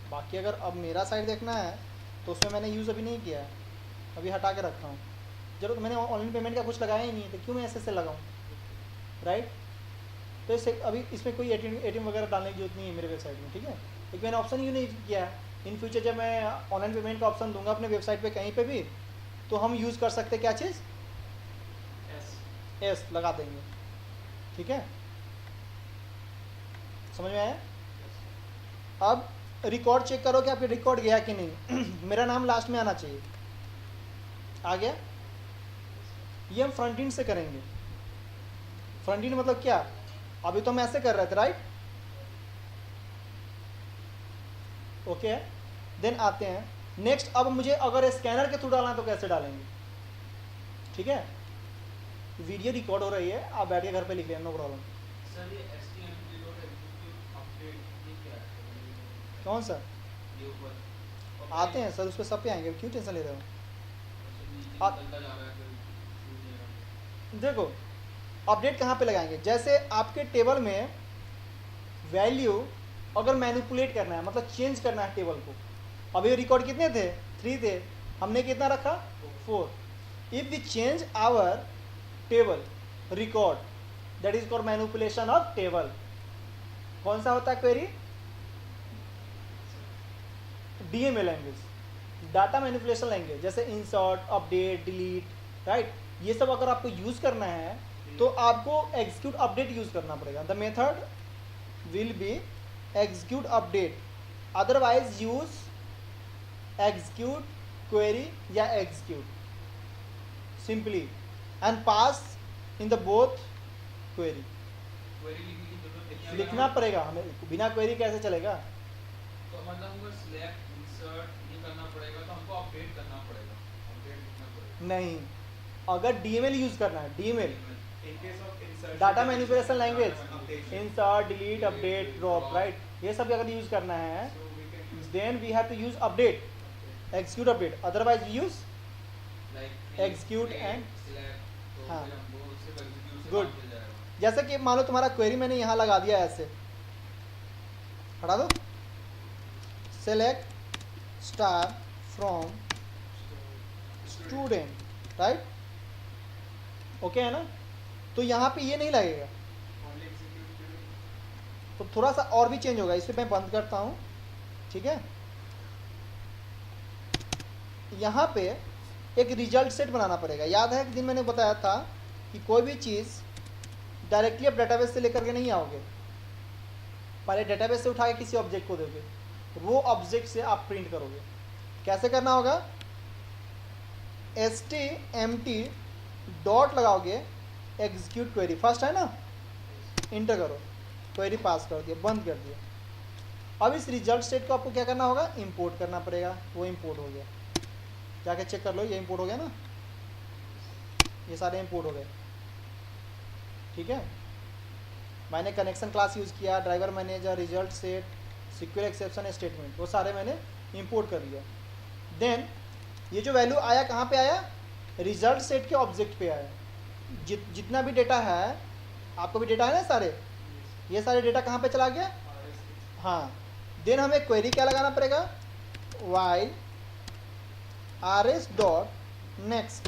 बाकी अगर अब मेरा साइट देखना है तो उसमें मैंने यूज़ अभी नहीं किया है, अभी हटा के रखा हूँ, जरूर मैंने ऑनलाइन पेमेंट का कुछ लगाया ही नहीं है, तो क्यों मैं ऐसे लगाऊँ, राइट। तो इससे अभी इसमें कोई एटीएम वगैरह डालने की जरूरत नहीं है मेरे वेबसाइट में, ठीक है, लेकिन मैंने ऑप्शन यूँ नहीं किया है। इन फ्यूचर जब मैं ऑनलाइन पेमेंट का ऑप्शन दूंगा अपने वेबसाइट पे कहीं पे भी, तो हम यूज़ कर सकते क्या चीज़, S. एस लगा देंगे, ठीक है, समझ में आया। अब रिकॉर्ड चेक करो कि आपके रिकॉर्ड गया कि नहीं मेरा नाम लास्ट में आना चाहिए, आ गया। ये हम फ्रंट एंड से करेंगे। फ्रंट एंड मतलब क्या, अभी तो हम ऐसे कर रहे थे, राइट, ओके। देन आते हैं नेक्स्ट, अब मुझे अगर स्कैनर के थ्रू डालना है तो कैसे डालेंगे, ठीक है। वीडियो रिकॉर्ड हो रही है, आप बैठ के घर पे लिख लेना, नो प्रॉब्लम। सर ये HTML अपडेट ये क्या है? कौन सा, ये ऊपर आते हैं सर, उस पर सब पे आएंगे, क्यों टेंशन ले रहे हो। नीचे आप- निकलता जा रहा है फिर शुरू नहीं हो रहा। देखो अपडेट कहाँ पे लगाएंगे, जैसे आपके टेबल में वैल्यू अगर मैनिपुलेट करना है, मतलब चेंज करना है टेबल को। अभी रिकॉर्ड कितने थे, 3 थे, हमने कितना रखा, 4। If we change our table record, that is called manipulation of table. कौन सा होता है query, DML language, data manipulation language, जैसे इंसर्ट, अपडेट, डिलीट, राइट। ये सब अगर आपको यूज करना है तो आपको एग्जीक्यूट अपडेट यूज करना पड़ेगा। The method will be execute update, otherwise use execute query या execute simply and pass in the both query. Query लिखने की जरूरत नहीं है। लिखना पड़ेगा हमें, बिना क्वेरी कैसे चलेगा। तो मतलब हमको सिलेक्ट इंसर्ट ये करना पड़ेगा, तो हमको अपडेट करना पड़ेगा, अपडेट लिखना पड़ेगा। नहीं, अगर डीएमएल यूज करना है, DML In case of insert. Data manipulation language, Update. Insert, delete, update, drop, right, ये सब अगर यूज करना है So we can use. Then we have to use update, execute update, otherwise we use like Execute and- select, तो हाँ। फिर हमको सिर्फ एग्जीक्यूट से Good. काम चल जाएगा। जैसे कि मान लो तुम्हारा क्वेरी मैंने यहाँ लगा दिया ऐसे, हटा दो, select star from student, right, okay है ना। तो यहाँ पे ये नहीं लगेगा, Only execute query. तो थोड़ा सा और भी चेंज होगा, इसे मैं बंद करता हूँ, ठीक है। यहाँ पे एक रिजल्ट सेट बनाना पड़ेगा। याद है कि दिन मैंने बताया था कि कोई भी चीज़ डायरेक्टली आप डेटाबेस से लेकर के नहीं आओगे, पहले डेटाबेस से उठा के किसी ऑब्जेक्ट को दोगे, वो ऑब्जेक्ट से आप प्रिंट करोगे। कैसे करना होगा, HTML डॉट लगाओगे, एग्जीक्यूट क्वेरी, फर्स्ट है ना, इंटर करो, क्वेरी पास कर दिया, बंद कर दिया। अब इस रिजल्ट सेट को आपको क्या करना होगा, इंपोर्ट करना पड़ेगा, वो इंपोर्ट हो गया, जाके चेक कर लो, ये इंपोर्ट हो गया ना, ये सारे इंपोर्ट हो गए, ठीक है। मैंने कनेक्शन क्लास यूज़ किया, driver manager, result set, secure exception statement, वो सारे मैंने इंपोर्ट कर लिया। देन ये जो वैल्यू आया कहाँ पे आया, रिजल्ट सेट के ऑब्जेक्ट पे आया। जितना भी डेटा है, आपको भी डेटा है ना सारे, ये सारे डेटा कहाँ पे चला गया, RS6. हाँ, देन हमें क्वेरी क्या लगाना पड़ेगा, while rs dot next,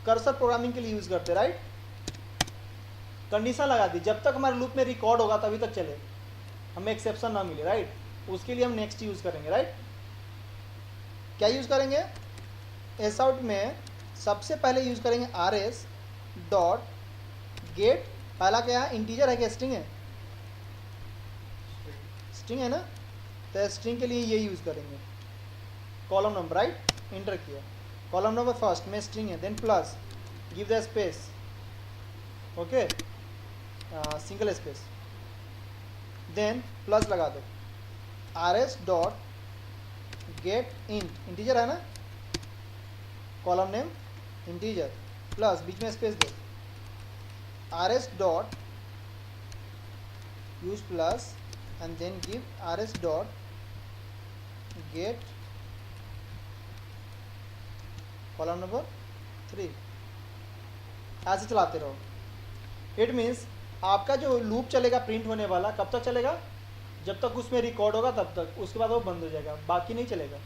cursor programming के लिए यूज करते राइट, कंडीशन लगा दी जब तक हमारे लूप में रिकॉर्ड होगा तभी तक चले, हमें एक्सेप्शन ना मिले राइट, उसके लिए हम नेक्स्ट यूज करेंगे राइट। क्या यूज करेंगे, एस आउट में सबसे पहले यूज करेंगे rs डॉट गेट, पहला क्या है, इंटीजर है क्या स्ट्रिंग है, स्ट्रिंग है ना, तो स्ट्रिंग के लिए ये यूज करेंगे, कॉलम नंबर राइट, इंटर किया, कॉलम नंबर फर्स्ट में स्ट्रिंग है, then plus give the space, okay single space, then plus लगा दो, rs dot get int, integer है ना, कॉलम नेम इंटीजर, प्लस बीच में स्पेस दो, rs dot use plus and then give rs dot get column number 3, ऐसे चलाते रहो। इट मीन्स आपका जो लूप चलेगा प्रिंट होने वाला कब तक चलेगा, जब तक उसमें रिकॉर्ड होगा तब तक, उसके बाद वो बंद हो जाएगा, बाकी नहीं चलेगा,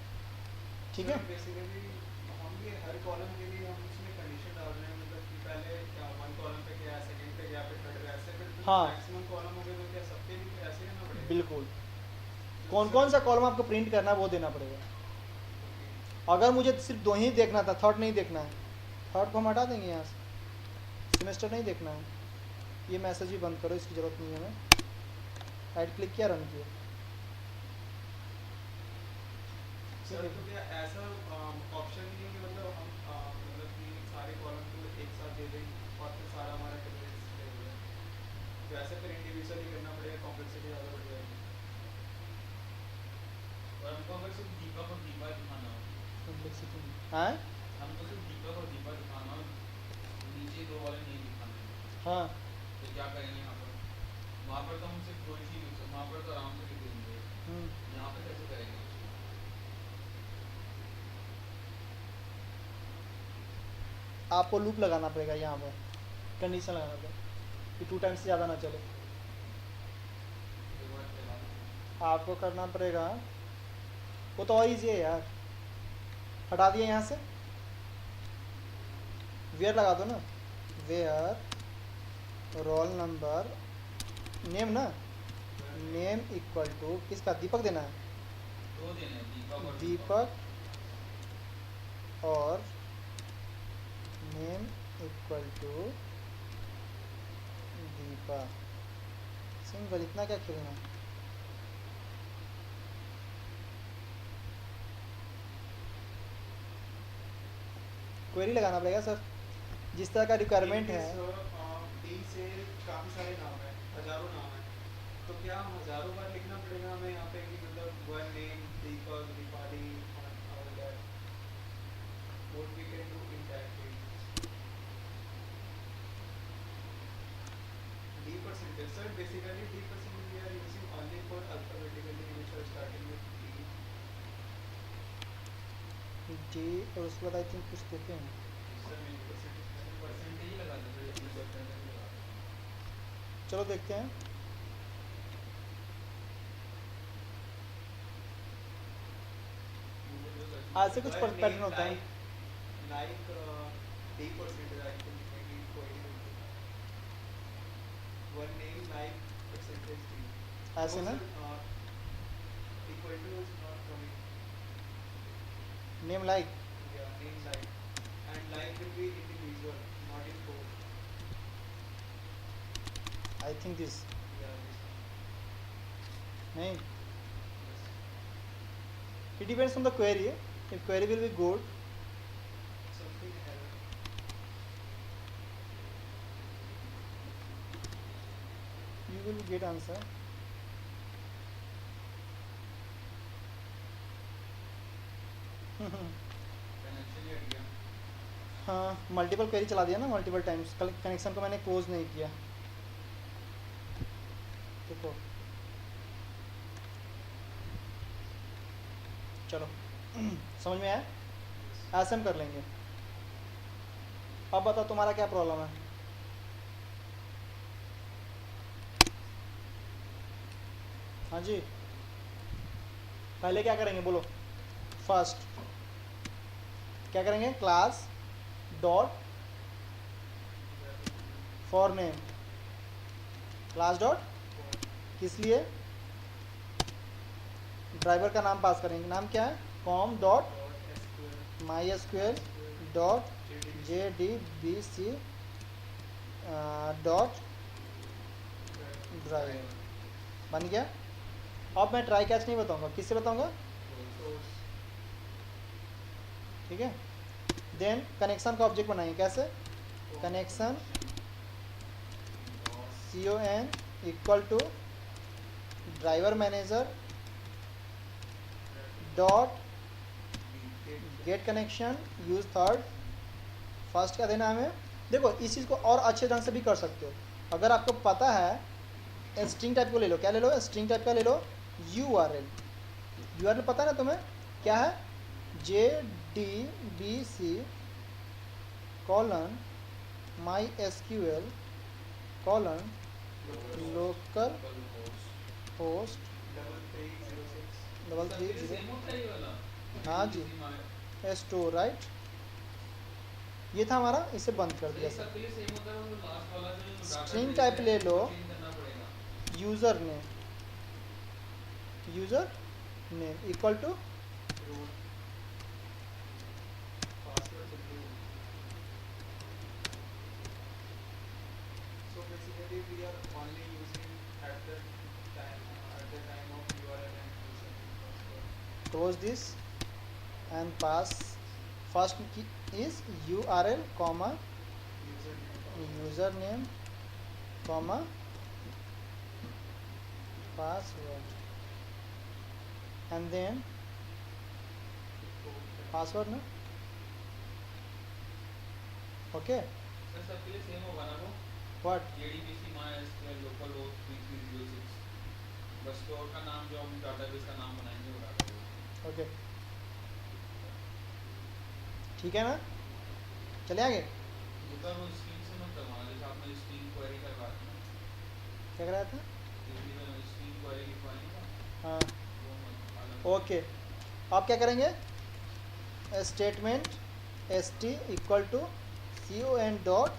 ठीक है। बेसिकली हम ये हर कॉलम के लिए हम उसमें कंडीशन डाल रहे हैं, मतलब कि पहले क्या वन कॉलम पे क्या, सेकंड पे क्या, फिर थर्ड पे ऐसे, फिर हाँ। मैक्सिमम कॉलम हो गए तो क्या सबके लिए ऐसे करना पड़ेगा? बिल्कुल, कौन कौन सा कॉलम आपको प्रिंट करना है वो देना पड़ेगा। अगर मुझे सिर्फ 2 ही देखना था, थर्ड नहीं देखना है, थर्ड को हम हटा देंगे यहाँ से, सेमेस्टर नहीं देखना है, ये मैसेज भी बंद करो, इसकी ज़रूरत नहीं है हमें, राइट क्लिक किया, रन किया। सर तो क्या ऐसा ऑप्शन नहीं है कि मतलब हम मतलब कि सारे कॉलम को एक साथ दे दें और फिर सारा हमारा टेबल डिस्प्ले हो जाए, तो ऐसे फिर इंडिविजुअली करना पड़ेगा, कॉम्प्लेक्सिटी ज़्यादा बढ़ जाएगी। और हमको अगर सिर्फ दीपक और दीपा दिखाना हो, कॉम्प्लेक्सिटी हाँ हमको सिर्फ दीपक और दीपा दिखाना हो, नीचे 2 वाले नहीं दिखाने, हाँ, तो क्या करेंगे यहाँ पर, वहाँ पर तो हम सिर्फ 2 ही यूज, वहाँ पर तो आराम से लिख देंगे, यहाँ पे कैसे करेंगे। आपको लूप लगाना पड़ेगा यहाँ पर, कंडीशन लगाना पड़ेगा कि 2 टाइम्स से ज़्यादा ना चले, एक बार चला दो। आपको करना पड़ेगा, वो तो और ईजी है यार, हटा दिया यहाँ से, वेयर लगा दो ना, वेयर रोल नंबर नेम ना, नेम इक्वल टू किसका, दीपक देना है, 2 देने हैं, दीपक और दीपक और name equal to Deepa, single, इतना क्या खेलना है। क्वेरी लगाना पड़ेगा सर, जिस तरह का रिक्वायरमेंट है। डी से काफ़ी सारे नाम है, हजारों नाम है, तो क्या हम हजारों बार लिखना पड़ेगा हमें यहाँ पे कि मतलब वन नेम दीपक दीपाली और that what we can do in that case. D percentage sir, basically D percentage we are using only for alphabetically which are starting with G, और उसके बाद आई थिंक कुछ देते हैं, सर मेन परसेंटेज ही लगा दो, इसमें परसेंटेज लगा दो। चलो देखते हैं। आज से कुछ पैटर्न होता है, like D percentage I think maybe कोई one name like percentage D ऐसे ना, equal to is not coming, name like, या name like and like will be individual not in code, I think this, या this नहीं, it depends on the query, if query will be good, something error. you will get answer. Connection ही हट गया। हाँ, multiple query चला दिया ना, multiple times, कल कनेक्शन को मैंने क्लोज नहीं किया, देखो, चलो समझ में आया, ऐसे हम कर लेंगे। अब बताओ तुम्हारा क्या प्रॉब्लम है। हाँ जी, पहले क्या करेंगे बोलो। फर्स्ट क्या करेंगे, class dot for name, class dot किस लिए, ड्राइवर का नाम पास करेंगे, नाम क्या है, com dot my SQL dot J D B C dot driver, बन गया। अब मैं ट्राई कैच नहीं बताऊंगा, किससे बताऊंगा, ठीक है। देन कनेक्शन का ऑब्जेक्ट बनाएंगे, कैसे, connection CON equal to driver manager dot get connection use third. First क्या देना है हमें, देखो इस चीज़ को और अच्छे ढंग से भी कर सकते हो। अगर आपको पता है, स्ट्रिंग टाइप को ले लो, क्या ले लो, स्ट्रिंग टाइप का ले लो, URL पता है ना तुम्हें, क्या है, JDBC कॉलन माई SQL कॉलन लोकल होस्ट 3306, हाँ जी, स्टोर, राइट, ये था हमारा, इसे बंद कर दिया सर। स्ट्रिंग टाइप ले लो, user name equal to So basically we are only using at the time of URL and username. close this and pass first key is URL comma username comma password and then password ना, okay, sir सबके लिए same होगा ना वो, what JDBC MySQL local host 3306, बस store का नाम जो हम डाटाबेस का नाम बनाएंगे वो डाटाबेस। okay, ठीक है ना, चले आगे। एक बार वो स्ट्रिंग से मत करवाना, जैसे आपने स्ट्रिंग क्वेरी करवा दी ना, क्या कराया था, स्ट्रिंग क्वेरी लिखवानी था, हाँ वो मत अलग। ओके। आप क्या करेंगे, statement ST equal to CON dot,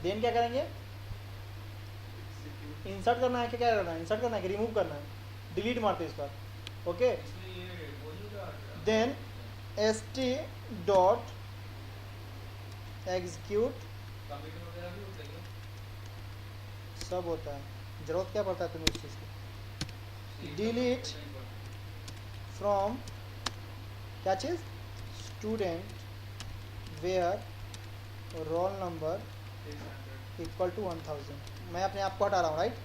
then क्या करेंगे, इंसर्ट करना है, क्या करना है, इंसर्ट करना है कि रिमूव करना है, डिलीट मारते इस बार, ओके। इसमें ये बोलिएगा then ST dot execute, commit वगैरह भी होता है क्या? सब होता है, जरूरत क्या पड़ता है तुम्हें इस चीज़ की। डिलीट फ्रॉम क्या चीज़, student where roll number 600. Equal to 1000, मैं अपने आप को हटा रहा हूँ, राइट,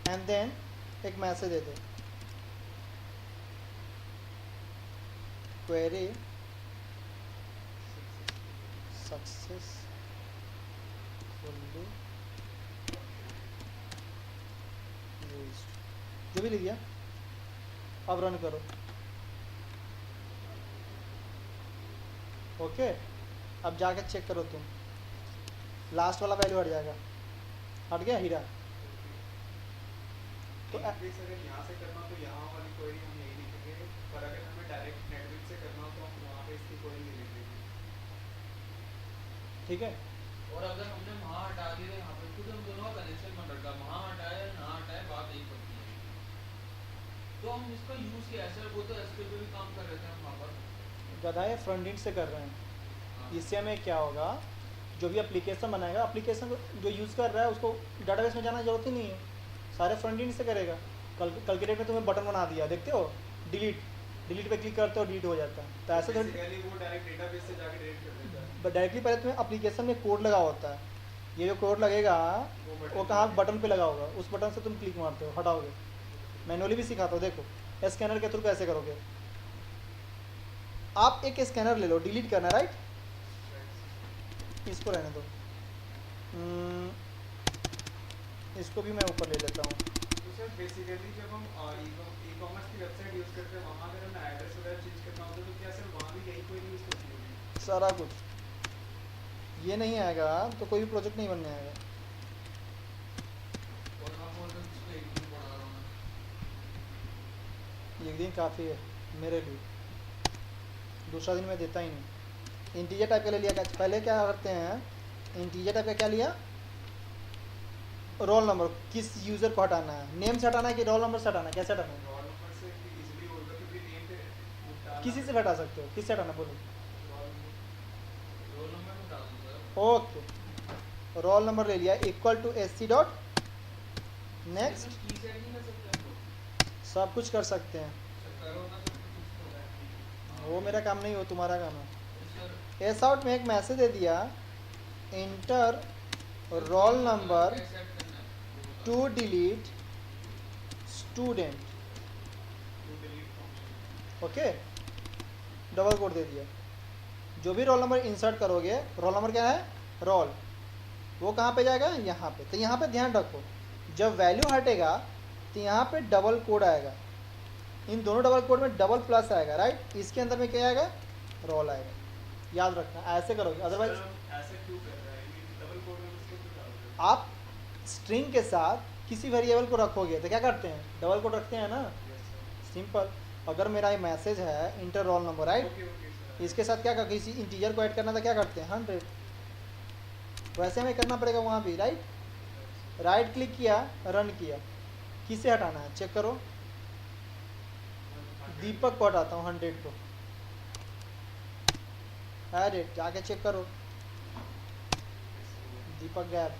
एंड देन एक मैसेज दे दो, क्वेरी सक्सेसफुली यूज्ड, जो भी लिख दिया, अब रन करो, ओके। अब जाके चेक करो तुम, लास्ट वाला वैल्यू हट जाएगा, हट गया हीरा। तो इंक्रीज अगर यहाँ से करना हो तो यहाँ वाली क्वेरी हम यही लिखेंगे, पर अगर हमें डायरेक्ट नेटबिट से करना हो तो हम वहाँ पे इसकी क्वेरी लिख देंगे। ठीक है, और अगर हमने वहाँ हटा दिया तो यहाँ पे खुद हम दोनों का कनेक्शन बन रखा, वहाँ हटाया यहाँ हटाया बात एक पड़ती है। तो हम इसका यूज़ कैसे, वो तो SQL पे भी काम कर रहे थे हम वहाँ पर, गधा ये फ्रंट एंड से कर रहे हैं। हाँ। इससे हमें क्या होगा, जो भी एप्लीकेशन बनाएगा, एप्लीकेशन जो यूज़ कर रहा है उसको डाटाबेस में जाना जरूरत ही नहीं है, सारे फ्रंट एंड से करेगा। कल के डेट में तुम्हें बटन बना दिया, देखते हो, डिलीट पे क्लिक करते हो डिलीट हो जाता है, तो ऐसे थोड़ी, बेसिकली वो डायरेक्ट डेटाबेस से जाके डिलीट कर देता है। डायरेक्टली पहले तुम्हें एप्लीकेशन में कोड लगा होता है, ये जो कोड लगेगा वो कहाँ बटन पे लगा होगा, उस बटन से तुम क्लिक मारते हो, हटाओगे। मैनुअली भी सिखाता हूँ, देखो स्कैनर के थ्रू कैसे करोगे। आप एक स्कैनर ले लो, डिलीट करना है, राइट, इसको रहने दो, इसको भी मैं ऊपर ले लेता हूँ। तो सर बेसिकली जब हम ई-कॉमर्स की वेबसाइट यूज़ करते हैं, वहाँ अगर हमें एड्रेस वगैरह चेंज करना होता है तो क्या सर वहाँ भी यही क्वेरी यूज़ करनी होगी? सारा कुछ, ये नहीं आएगा तो कोई भी प्रोजेक्ट नहीं बनने आएगा। एक दिन काफ़ी है मेरे लिए, दूसरा दिन मैं देता ही नहीं। इंटीजर टाइप का ले लिया, क्या पहले क्या करते हैं, इंटीजर टाइप का क्या लिया, रोल नंबर, किस यूज़र को हटाना है, नेम से हटाना है कि रोल नंबर से हटाना है, कैसे हटाना है, रोल नंबर से इजीली होगा क्योंकि नेम पे डालना किसी से भी हटा सकते हो, किससे हटाना बोलो। रोल नंबर में डाल दो सर। ओके, रोल नंबर ले लिया equal to S C dot next, की सेट नहीं कर सकते हम लोग? सब कुछ कर सकते हैं, सर करो ना सर, कुछ तो है। वो मेरा काम नहीं, वो तुम्हारा काम है। सर एस आउट में एक मैसेज दे दिया, इंटर रोल नंबर कैसे सेट करना है? To delete student, to delete function. Okay, double code दे दिया। जो भी रोल नंबर इंसर्ट करोगे, रोल नंबर क्या है, रोल, वो कहाँ पे जाएगा, यहाँ पे। तो यहाँ पे ध्यान रखो, जब वैल्यू हटेगा तो यहाँ पे डबल कोड आएगा, इन दोनों डबल कोड में डबल प्लस आएगा, राइट, इसके अंदर में क्या आएगा, रोल आएगा, याद रखना, ऐसे करोगे, अदरवाइज सर, हम ऐसे क्यों कर रहे हैं, ये डबल कोड में उसको क्यों डाल रहे हैं? आप स्ट्रिंग के साथ किसी वेरिएबल को रखोगे तो क्या करते हैं, डबल कोड रखते हैं ना, यस सर। सिंपल। अगर मेरा ये मैसेज है inter roll number, right, okay okay sir. इसके साथ क्या कर, किसी इंटीजर को ऐड करना था, क्या करते हैं 100, वैसे हमें करना पड़ेगा वहाँ भी, राइट, राइट क्लिक किया, रन किया, किसे हटाना है चेक करो, दीपक को हटाता हूँ 100 को, एडिट जाके चेक करो, दीपक गैप,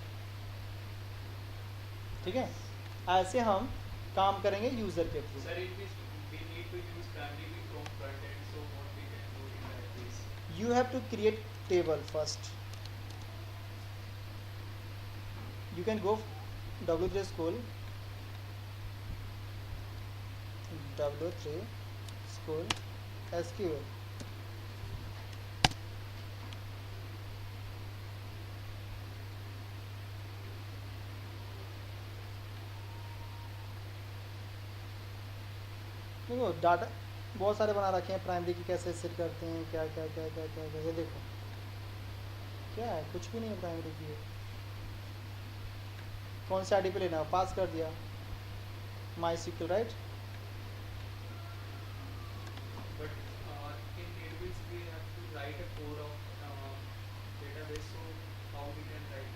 ठीक है। ऐसे हम काम करेंगे यूज़र के through. Sir, it means we need to use primarily from front end, so what we can do in that case? You have to create table first. You can go W3 school, W3 school SQL. देखो data बहुत सारे बना रखे हैं, primary की कैसे set करते हैं, क्या क्या क्या क्या क्या क्या, ये देखो क्या है, कुछ भी नहीं है प्राइमरी की, कौन सी आईडी पे लेना है, पास कर दिया MySQL, right, But in database we have to write a code of database, so how we can write?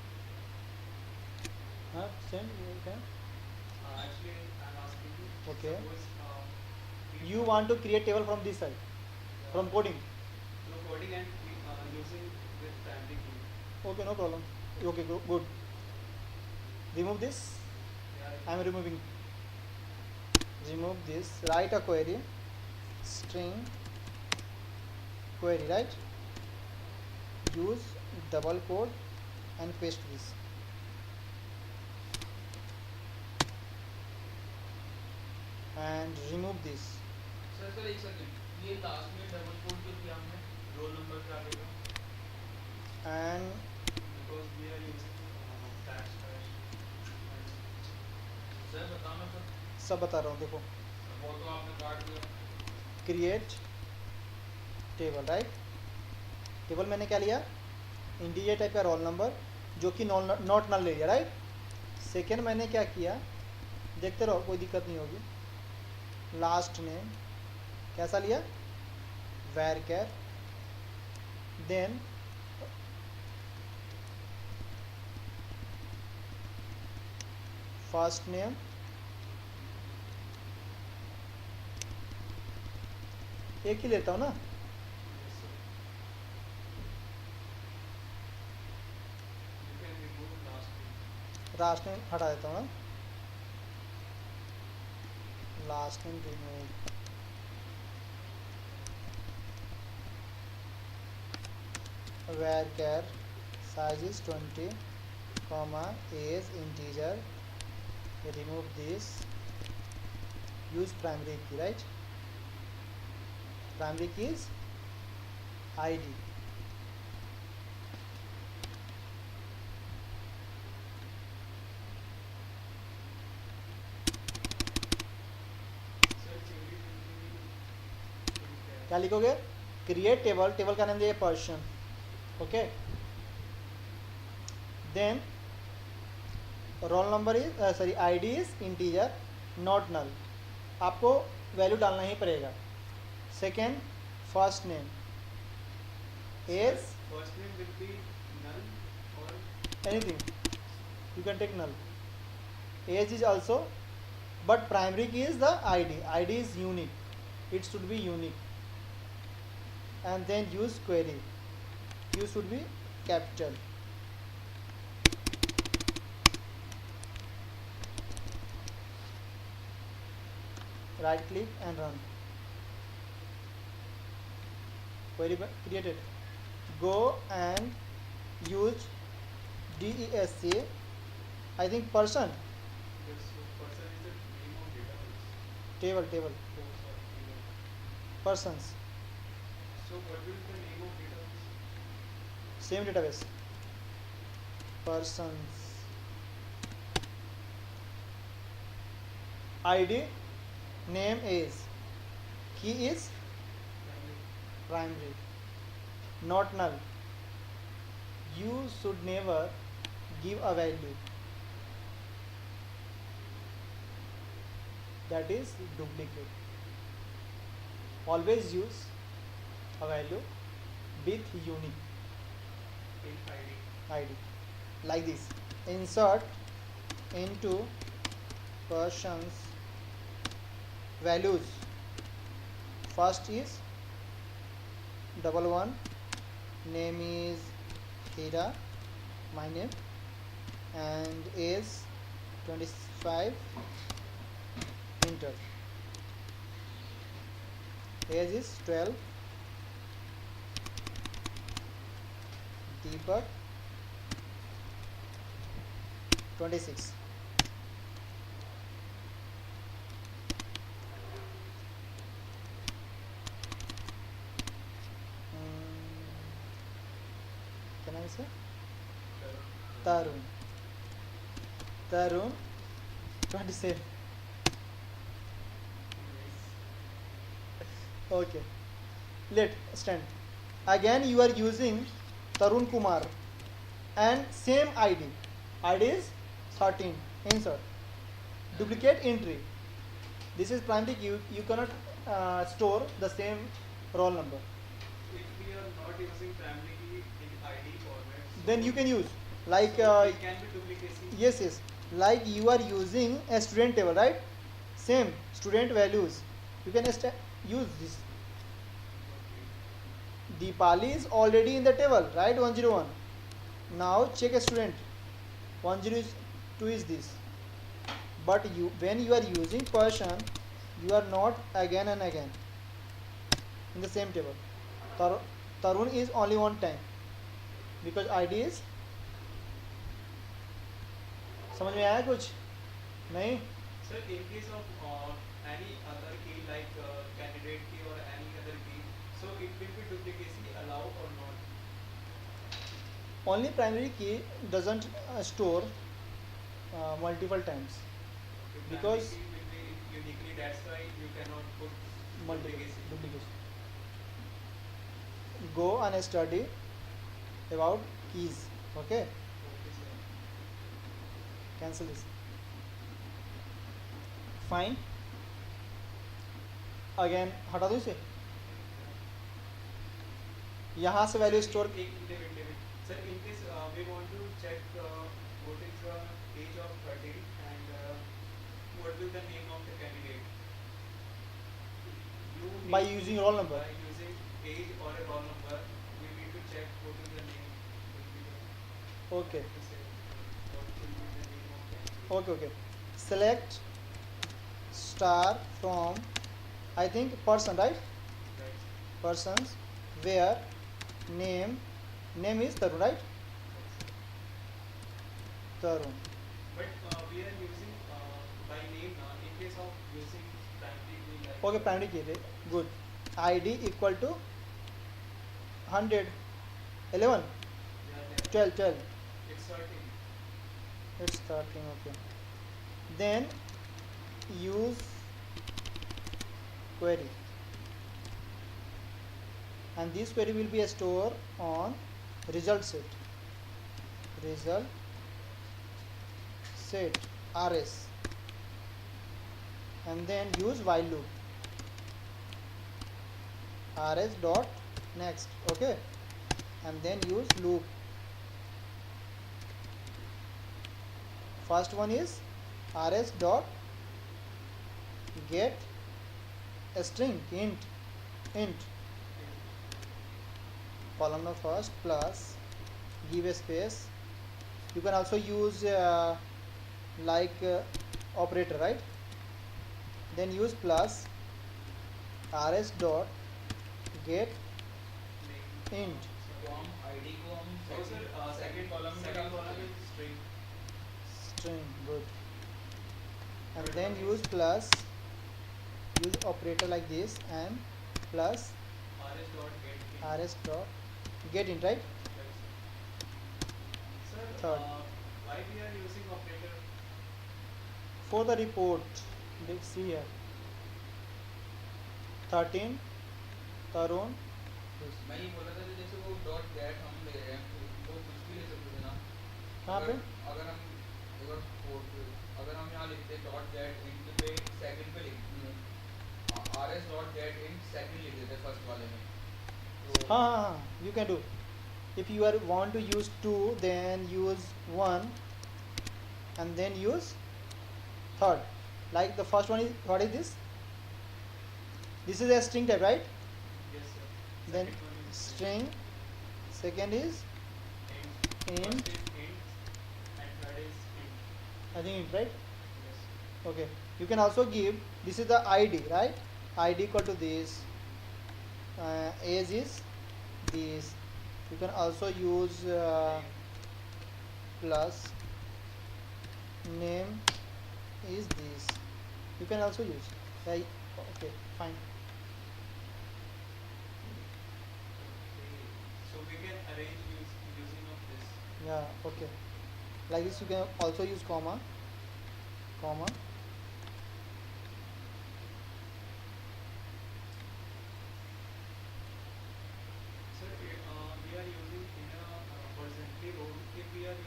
हाँ सेम क्या, Actually, I'm asking you. Okay. Suppose we you want to create table from this side, from coding, no coding and using with primary key. okay, no problem, okay, good, remove this, Yeah. I am removing, remove this, write a query, string query, right, use double quote and paste this, and remove this, sir एक second, ये last में double quote जो किया हमने, role number क्या देगा? and Because we are using dash dash. Sir बताना sir, सब बता रहा हूँ, देखो वो तो आपने काट दिया। क्रिएट टेबल, राइट, टेबल मैंने क्या लिया, इंटीजर टाइप का रोल नंबर जो कि नॉट नल ले लिया, राइट, सेकेंड मैंने क्या किया, देखते रहो कोई दिक्कत नहीं होगी, लास्ट नेम कैसा लिया, varchar, देन फर्स्ट नेम, एक ही लेता हूँ ना, Yes, sir. You can remove last name. Last name हटा देता हूँ ना, last name remove, varchar size is 20 comma age integer, remove this, use primary key, right, primary key is id, Sir, changes will be क्या लिखोगे, create table, table का नाम दिया person, okay, then roll number is sorry ID is integer not null, आपको value डालना ही पड़ेगा. Second, first name as First name will be null or anything, you can take null. Age is also, but primary key is the id. Id is unique, it should be unique. And then use query, q should be capital. Right click and run. Query created. Go and use DESC, I think person, yes, so person is the name of database. table, Oh, sorry, table. persons, So what will be the name of database? same database, persons. ID, name is, key is Primary. primary, not null. You should never give a value, that is duplicate. Always use a value with unique In ID. ID, like this. Insert into persons values. First is 11, name is Hira, my name, and age 25, enter. Age is 12, Deepak 26. Can I say? Tarun. Tarun 27. Okay. Let stand. Again you are using Tarun Kumar and same ID. ID is 13. Insert. Duplicate entry. This is primary key. You cannot store the same roll number. If we are not using primary key in ID format, Then you can use like it can be duplicacy. yes, like you are using a student table, right? Same student values. You can use this. Okay. Deepali is already in the table, right? 101. Now check a student. 102 is this. But when you are using person, you are not again and again in the same table. Tarun is only one time because ID is. समझ में आया कुछ नहीं? Sir, in case of any other key like candidate key or any other key, so it will be duplicacy allowed or not? Only primary key doesn't store multiple times. The Because- primary key will be uniquely, that's why you cannot put Multiple duplicacy. duplication. Go and study about keys. Okay, Okay, sir. cancel this. Fine. Again हटा दो इसे. यहाँ से value store. David. Sir, in case we want to check what is the age of 13 and what will the name of the candidate. You By need using to- roll number. By using age or a roll number, we need to check what is the name. Will be the- Okay. to say what will be the name of candidate. Okay. Select star from, I think person, right? Right. Persons where name is Tarun, right? Tarun. But we are using by name now. In case of using primary, we like. Okay, primary key है. Good. ID equal to 100, 11, Yeah, 12. It's 13. It's 13. Okay. Then use query, and this query will be a store on result set. Result set rs, and then use while loop. rs dot next, okay, and then use loop. First one is rs dot get a string int column of first plus give a space. You can also use operator, right? Then use plus rs dot get int तो हम ID को हम तो sir second column में डाल सकते हैं। String string, good, and then use plus use operator like this and plus rs dot get rs dot get int, right? sir Third. why we are using operator For the report, let's see here. 13 Tarun, मैं ये बोला था कि जैसे वो dot gate हम ले रहे हैं तो वो कुछ भी ले सकते थे ना। कहाँ पे? अगर हम अगर हम यहाँ लिखते हैं डॉट गेट इंट पे सेकंड पे लिखते RS dot get int second लिख देते फर्स्ट वाले में तो हाँ, you can do. If you are want to use 2, then use 1 and then use third. Like the first one is, what is this? This is a string type, right? yes sir Then Second one is string, second is int, first is int and third is int I think int, right? yes Okay, you can also give, this is the id, right? Id equal to this, age is this. You can also use plus name is this. You can also use, right? Okay, fine. so we can arrange using of this Yeah, okay, like this. You can also use comma. sir we are using in a horizontally row if we are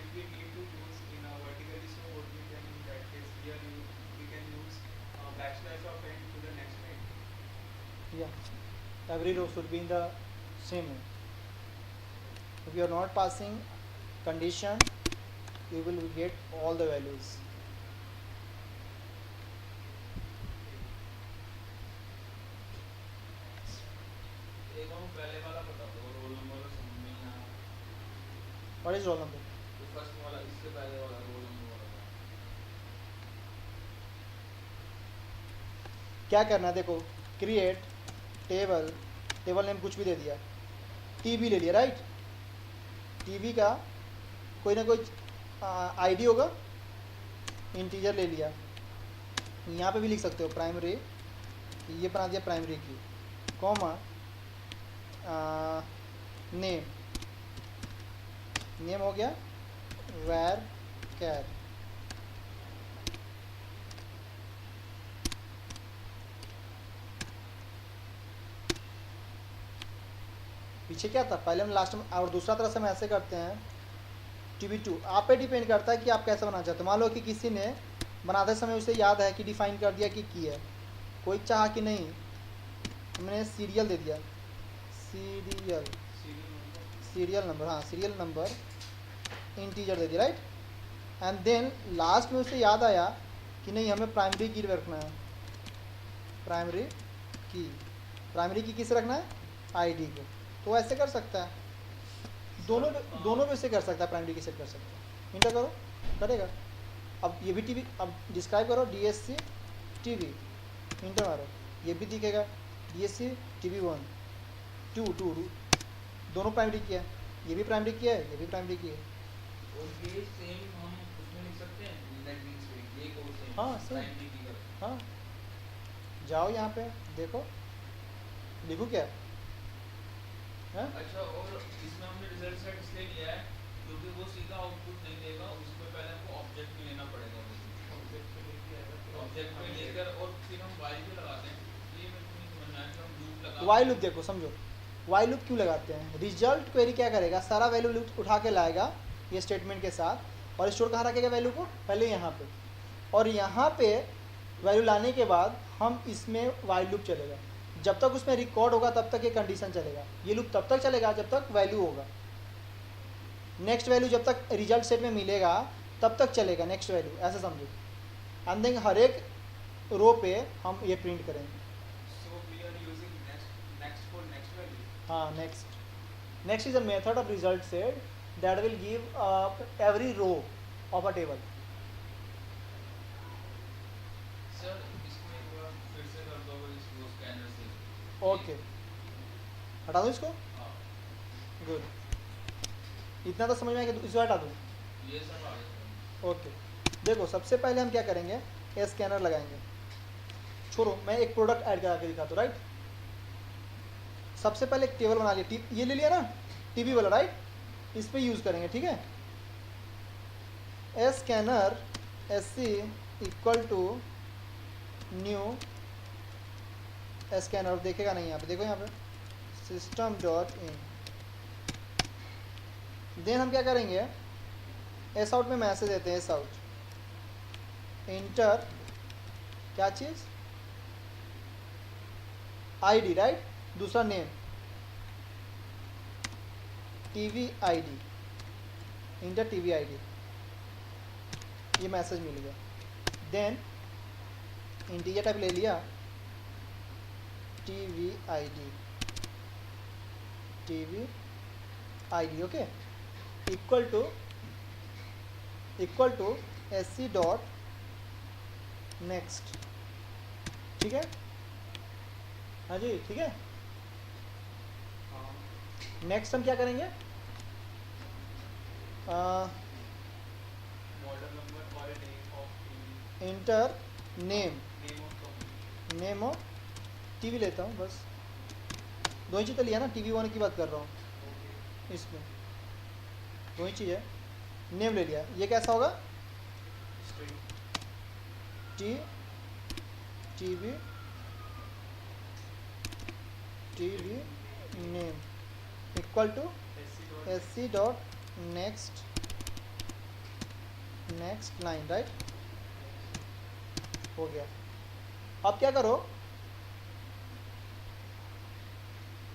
if we need to use in a vertically, so what we can in that case we can use backslash of n to the next line. Yeah, every row should be in the same way. If you are not passing condition, you will get all the values. एक हम पहले वाला बता दो roll number समझ में नहीं आया What is roll number? तो फर्स्ट वाला इससे पहले वाला रोल नंबर वाला क्या करना है देखो, क्रिएट टेबल, टेबल नेम कुछ भी दे दिया, टीवी ले लिया, राइट? टीवी का कोई ना कोई आईडी होगा, इंटीजर ले लिया। यहाँ पे भी लिख सकते हो प्राइमरी, ये बना दिया प्राइमरी की, कॉमा नेम, नेम हो गया वैर कैर, पीछे क्या था पहले हम लास्ट में, और दूसरा तरह से हम ऐसे करते हैं tv2। आप पे डिपेंड करता है कि आप कैसे बनाना चाहते हो। मान लो कि किसी ने बनाते समय उसे याद है कि डिफाइन कर दिया कि की है, कोई चाहा कि नहीं, हमने सीरियल दे दिया, सीरियल नंबर, हाँ सीरियल नंबर इंटीजर दे दिया, राइट? एंड देन लास्ट में उसे याद आया कि नहीं हमें प्राइमरी की रखना है, प्राइमरी की किसे रखना है, आईडी को, तो ऐसे कर सकता है। दोनों में से कर सकता है, प्राइमरी की सेट कर सकता है। इंटर करो, करेगा। अब ये भी टीवी, अब डिस्क्राइब करो DSC टीवी, इंटर मारो, ये भी दिखेगा DSC TV1 2 दोनों प्राइमरी की है, ये भी प्राइमरी की है, ये भी प्राइमरी की है। और ये सेम हम उसमें लिख सकते हैं नेटबिंग्स पे, ये कोड सेम हाँ, same। प्राइमरी की का। हाँ, जाओ यहाँ पे देखो, लिखो क्या है? अच्छा, और इसमें हमने रिजल्ट सेट इसलिए लिया है क्योंकि वो सीधा आउटपुट नहीं देगा, उसके पहले हमको ऑब्जेक्ट में लेना पड़ेगा। ऑब्जेक्ट में लेकर और फिर हम वाइल पे लगाते हैं। ये मेरे को नहीं समझ में आया कि हम लूप लगा वाइल लूप देखो, समझो वाइल लूप क्यों लगाते हैं। रिजल्ट क्वेरी क्या करेगा, सारा वैल्यू लूप उठा के लाएगा ये स्टेटमेंट के साथ, और स्टोर कहाँ रखेगा वैल्यू को, पहले यहाँ पे, और यहाँ पे वैल्यू लाने के बाद हम इसमें वाइल लूप चलेगा। जब तक उसमें रिकॉर्ड होगा तब तक ये कंडीशन चलेगा, ये लूप तब तक चलेगा जब तक वैल्यू होगा। नेक्स्ट वैल्यू जब तक रिजल्ट सेट में मिलेगा तब तक चलेगा नेक्स्ट वैल्यू, ऐसे समझो। एंड देन हर एक रो पे हम ये प्रिंट करेंगे। So we are using next for next value. हाँ, next is a method of result set that will give every row of a table. Sir इसको एक बार फिर से कर दो इसको स्कैनर से। ओके, हटा दूँ इसको? हाँ, गुड, इतना तो समझ में आया कि इसको हटा दूँ? ये सब आ गया। ओके, देखो सबसे पहले हम क्या करेंगे, ये स्कैनर लगाएंगे। छोड़ो, मैं एक प्रोडक्ट ऐड करा के दिखाता हूँ, राइट। सबसे पहले एक टेबल बना लिया, ये ले लिया ना टीवी वाला, राइट, इस पर यूज़ करेंगे, ठीक है। A scanner SC equal to new scanner, देखेगा नहीं यहाँ पे, देखो यहाँ पे सिस्टम डॉट इन। देन हम क्या करेंगे, एस आउट में मैसेज देते हैं, एस आउट इंटर क्या चीज़, ID, राइट, दूसरा name TV ID, enter TV ID, ये मैसेज मिल गया। देन इंटीजर टाइप ले लिया TV ID, okay, equal to SC dot next, ठीक है। हाँ जी, ठीक है। हाँ, नेक्स्ट हम क्या करेंगे, model number or a name of TV, inter name, name of company. Name of TV लेता हूँ बस, दो ही चीज़ तो लिया ना, TV1 की बात कर रहा हूँ Okay. इसमें, दो ही चीज़ है। नेम ले लिया, ये कैसा होगा, String. TV name equal to SC SC dot dot next line, right, हो गया। अब क्या करो,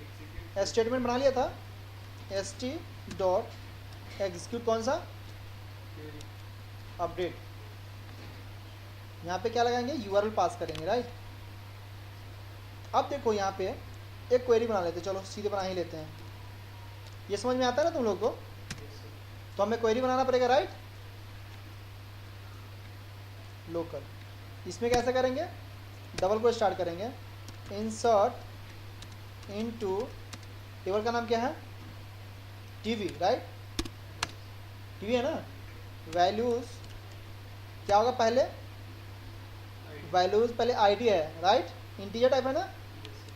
execute. स्टेटमेंट बना लिया था, ST डॉट एग्जीक्यूट कौन सा, Query. अपडेट। यहाँ पे क्या लगाएंगे, URL पास करेंगे, राइट। अब देखो यहाँ पे एक क्वेरी बना लेते हैं, चलो सीधे बना ही लेते हैं, ये समझ में आता है ना तुम लोग को। Yes, sir. तो हमें क्वेरी बनाना पड़ेगा, राइट, लोकल। इसमें कैसे करेंगे, डबल को स्टार्ट करेंगे, इंसर्ट इनटू, टेबल का नाम क्या है, TV, राइट, TV है ना। वैल्यूज क्या होगा, पहले ID. वैल्यूज पहले ID है, राइट, इंटीजर टाइप है ना, Yes, sir.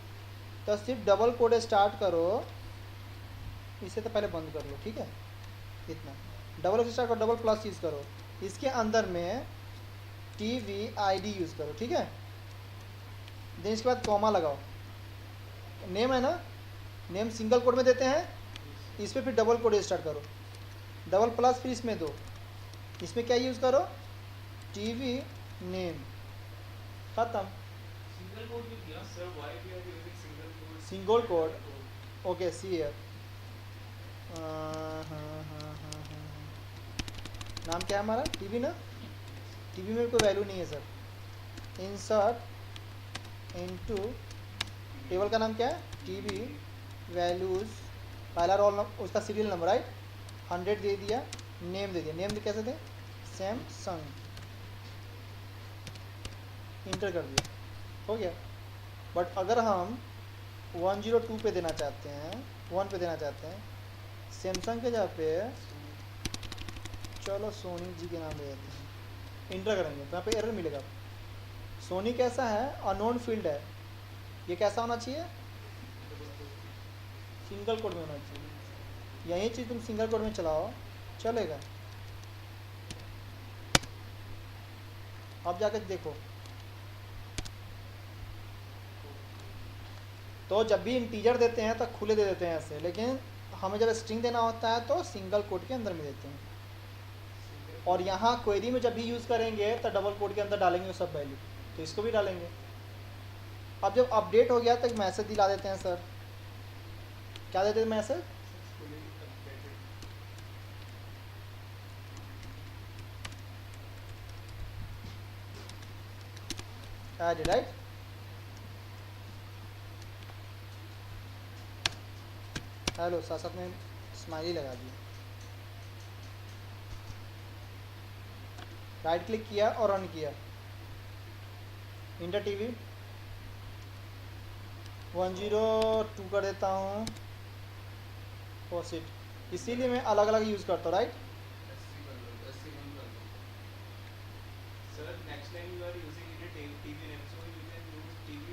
तो सिर्फ डबल कोड स्टार्ट करो, इसे तो पहले बंद कर लो, ठीक है, इतना डबल स्टार्ट करो, डबल प्लस यूज़ करो, इसके अंदर में TV ID यूज़ करो, ठीक है। देन इसके बाद कॉमा लगाओ, नेम है ना, नेम सिंगल कोड में देते हैं, इस पर फिर डबल कोड स्टार्ट करो, डबल प्लस फिर इसमें दो, इसमें क्या यूज़ करो, TV नेम, खत्म। सिंगल कोड भी किया। Sir, why we are using single quote? Single quote. Okay, सी है, नाम क्या है हमारा, TV ना, TV में कोई वैल्यू नहीं है सर। इंसर्ट इनटू, टेबल का नाम क्या है, TV वैल्यूज, पहला रोल नंबर, उसका सीरियल नंबर, राइट, 100 दे दिया, नेम दे दिया, नेम कैसे दें, सैमसंग, इंटर कर दिया, हो गया। बट अगर हम 102 पे देना चाहते हैं, 1 पे देना चाहते हैं, सैमसंग के जगह पे चलो सोनी जी के नाम दे देते हैं, इंटर करेंगे तो यहाँ पे एरर मिलेगा। सोनी कैसा है, अननोन फील्ड है, ये कैसा होना चाहिए, सिंगल कोड में होना चाहिए। यही चीज़ तुम सिंगल कोड में चलाओ, चलेगा। अब जाकर देखो, तो जब भी इंटीजर देते हैं तो खुले दे देते हैं ऐसे, लेकिन हमें जब स्ट्रिंग देना होता है तो सिंगल कोड के अंदर में देते हैं। और यहाँ क्वेरी में जब भी यूज़ करेंगे तो डबल कोड के अंदर डालेंगे वो सब वैल्यू, तो इसको भी डालेंगे। अब जब अपडेट हो गया तो एक मैसेज दिला देते हैं सर, क्या देते हैं message? Successfully updated. Add, right? Hello, साथ साथ में स्माइली लगा दिया। राइट क्लिक किया और रन किया। इंटर टीवी 102 कर देता हूँ, पोसिट। इसीलिए मैं अलग अलग यूज़ करता हूँ, राइट? एससी कर लो, एससी बंद कर दो। Sir, next time you are using in a TV name, so you can use TV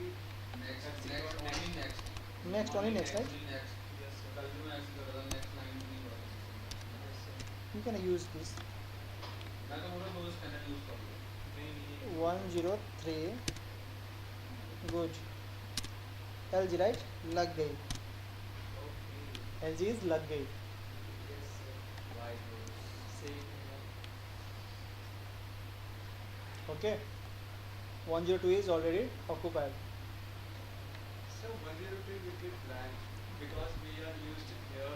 next FC next dot only next. Next next, only next, right? Only next. Yes, sir. कल भी मैं ऐसे कर रहा था, नेक्स्ट लाइन नहीं हुआ था। Yes, sir. You can use this. मैं तो पूरा दो स्कैनर यूज कर लूँ। नहीं 103, गुड। LG, right? लग गई, Okay. LG इज लग गई। Yes, sir. वाई रोज। Same here. Okay, 102 is already occupied. So 102 will be blank because we are used here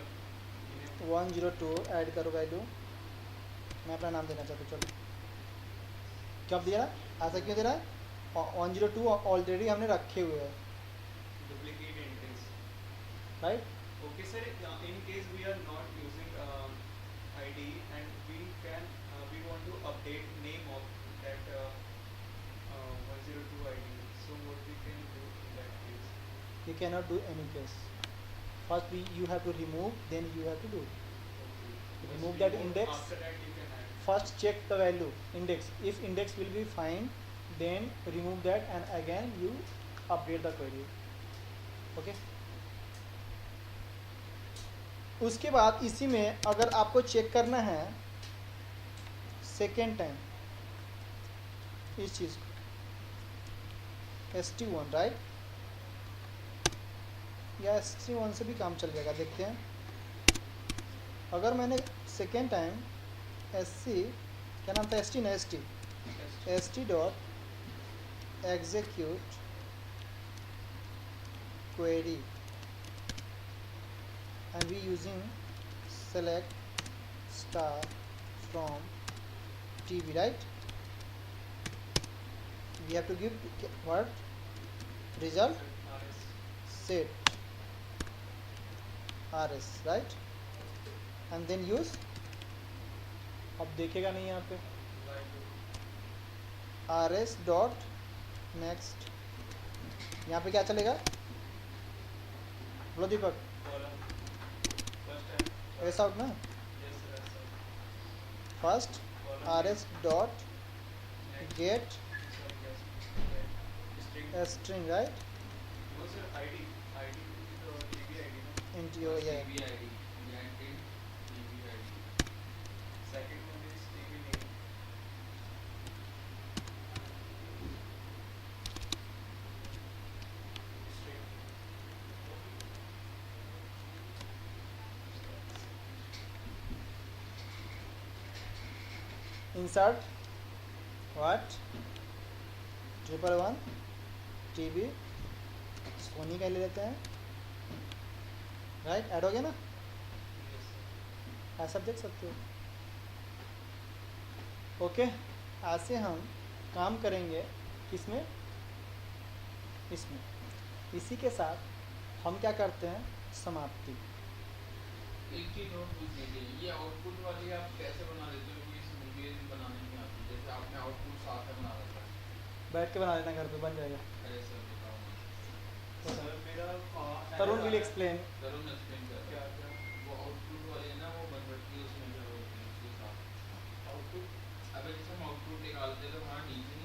in a 102 add करो वैल्यू। मैं अपना नाम देना चाहता हूँ, चलो। कब दिया? ऐसा क्यों दे रहा है? 102 ऑलरेडी हमने रखे हुए हैं, duplicate entries. Right? Okay, sir. In case we are not using ID and we want to update name of that 102 ID. So what we can do in that case? You cannot do any case. First you have to remove, then you have to do. Okay. Remove Once that we index. After that you can add. First check the value index. If index will be fine, then remove that and again you update the query. Okay? उसके बाद इसी में अगर आपको check करना है second time इस चीज़ को, ST1, राइट? या ST1 से भी काम चल जाएगा, देखते हैं। अगर मैंने सेकेंड टाइम SC, क्या नाम था? ST ना ST, ST dot execute query and we using select star from TV, right? We have to give what? Result RS. set RS, right? And then use, अब देखेगा नहीं यहाँ पे, RS डॉट नेक्स्ट। यहाँ पे क्या चलेगा? बोलो दीपक। Column. First and S out ना, yes, sir. Sir. First Column. RS dot Next. Get Sorry, yes. Okay. String. String, right? No, sir. ID. ID will be the TV ID. No? Into ये TV ID, blank in TV ID. Second one is TV name. String. Insert what 111 TV Sony का ले लेते हैं, right? Add हो गया ना? Yes, sir. ऐसा देख सकते हो। ओके, ऐसे हम काम करेंगे किसमें? इसमें। इसी के साथ हम क्या करते हैं? समाप्ति। एक चीज और पूछ लीजिए, ये आउटपुट वाली आप कैसे बना देते हो? कोई मुझे बनाने नहीं आती। जैसे आपने आउटपुट साथ में बना रखा है, बैठ के बना लेना, घर पे बन जाएगा। ऐसे बताओ मुझे। Sir, मेरा तरुण विल एक्सप्लेन। जरूर एक्सप्लेन कर क्या क्या वो आउटपुट वाली है ना, वो बन रखी है उसमें जो होती है उसके साथ। आउटपुट अबे जैसे हम आउटपुट निकालते हैं तो वहाँ नीचे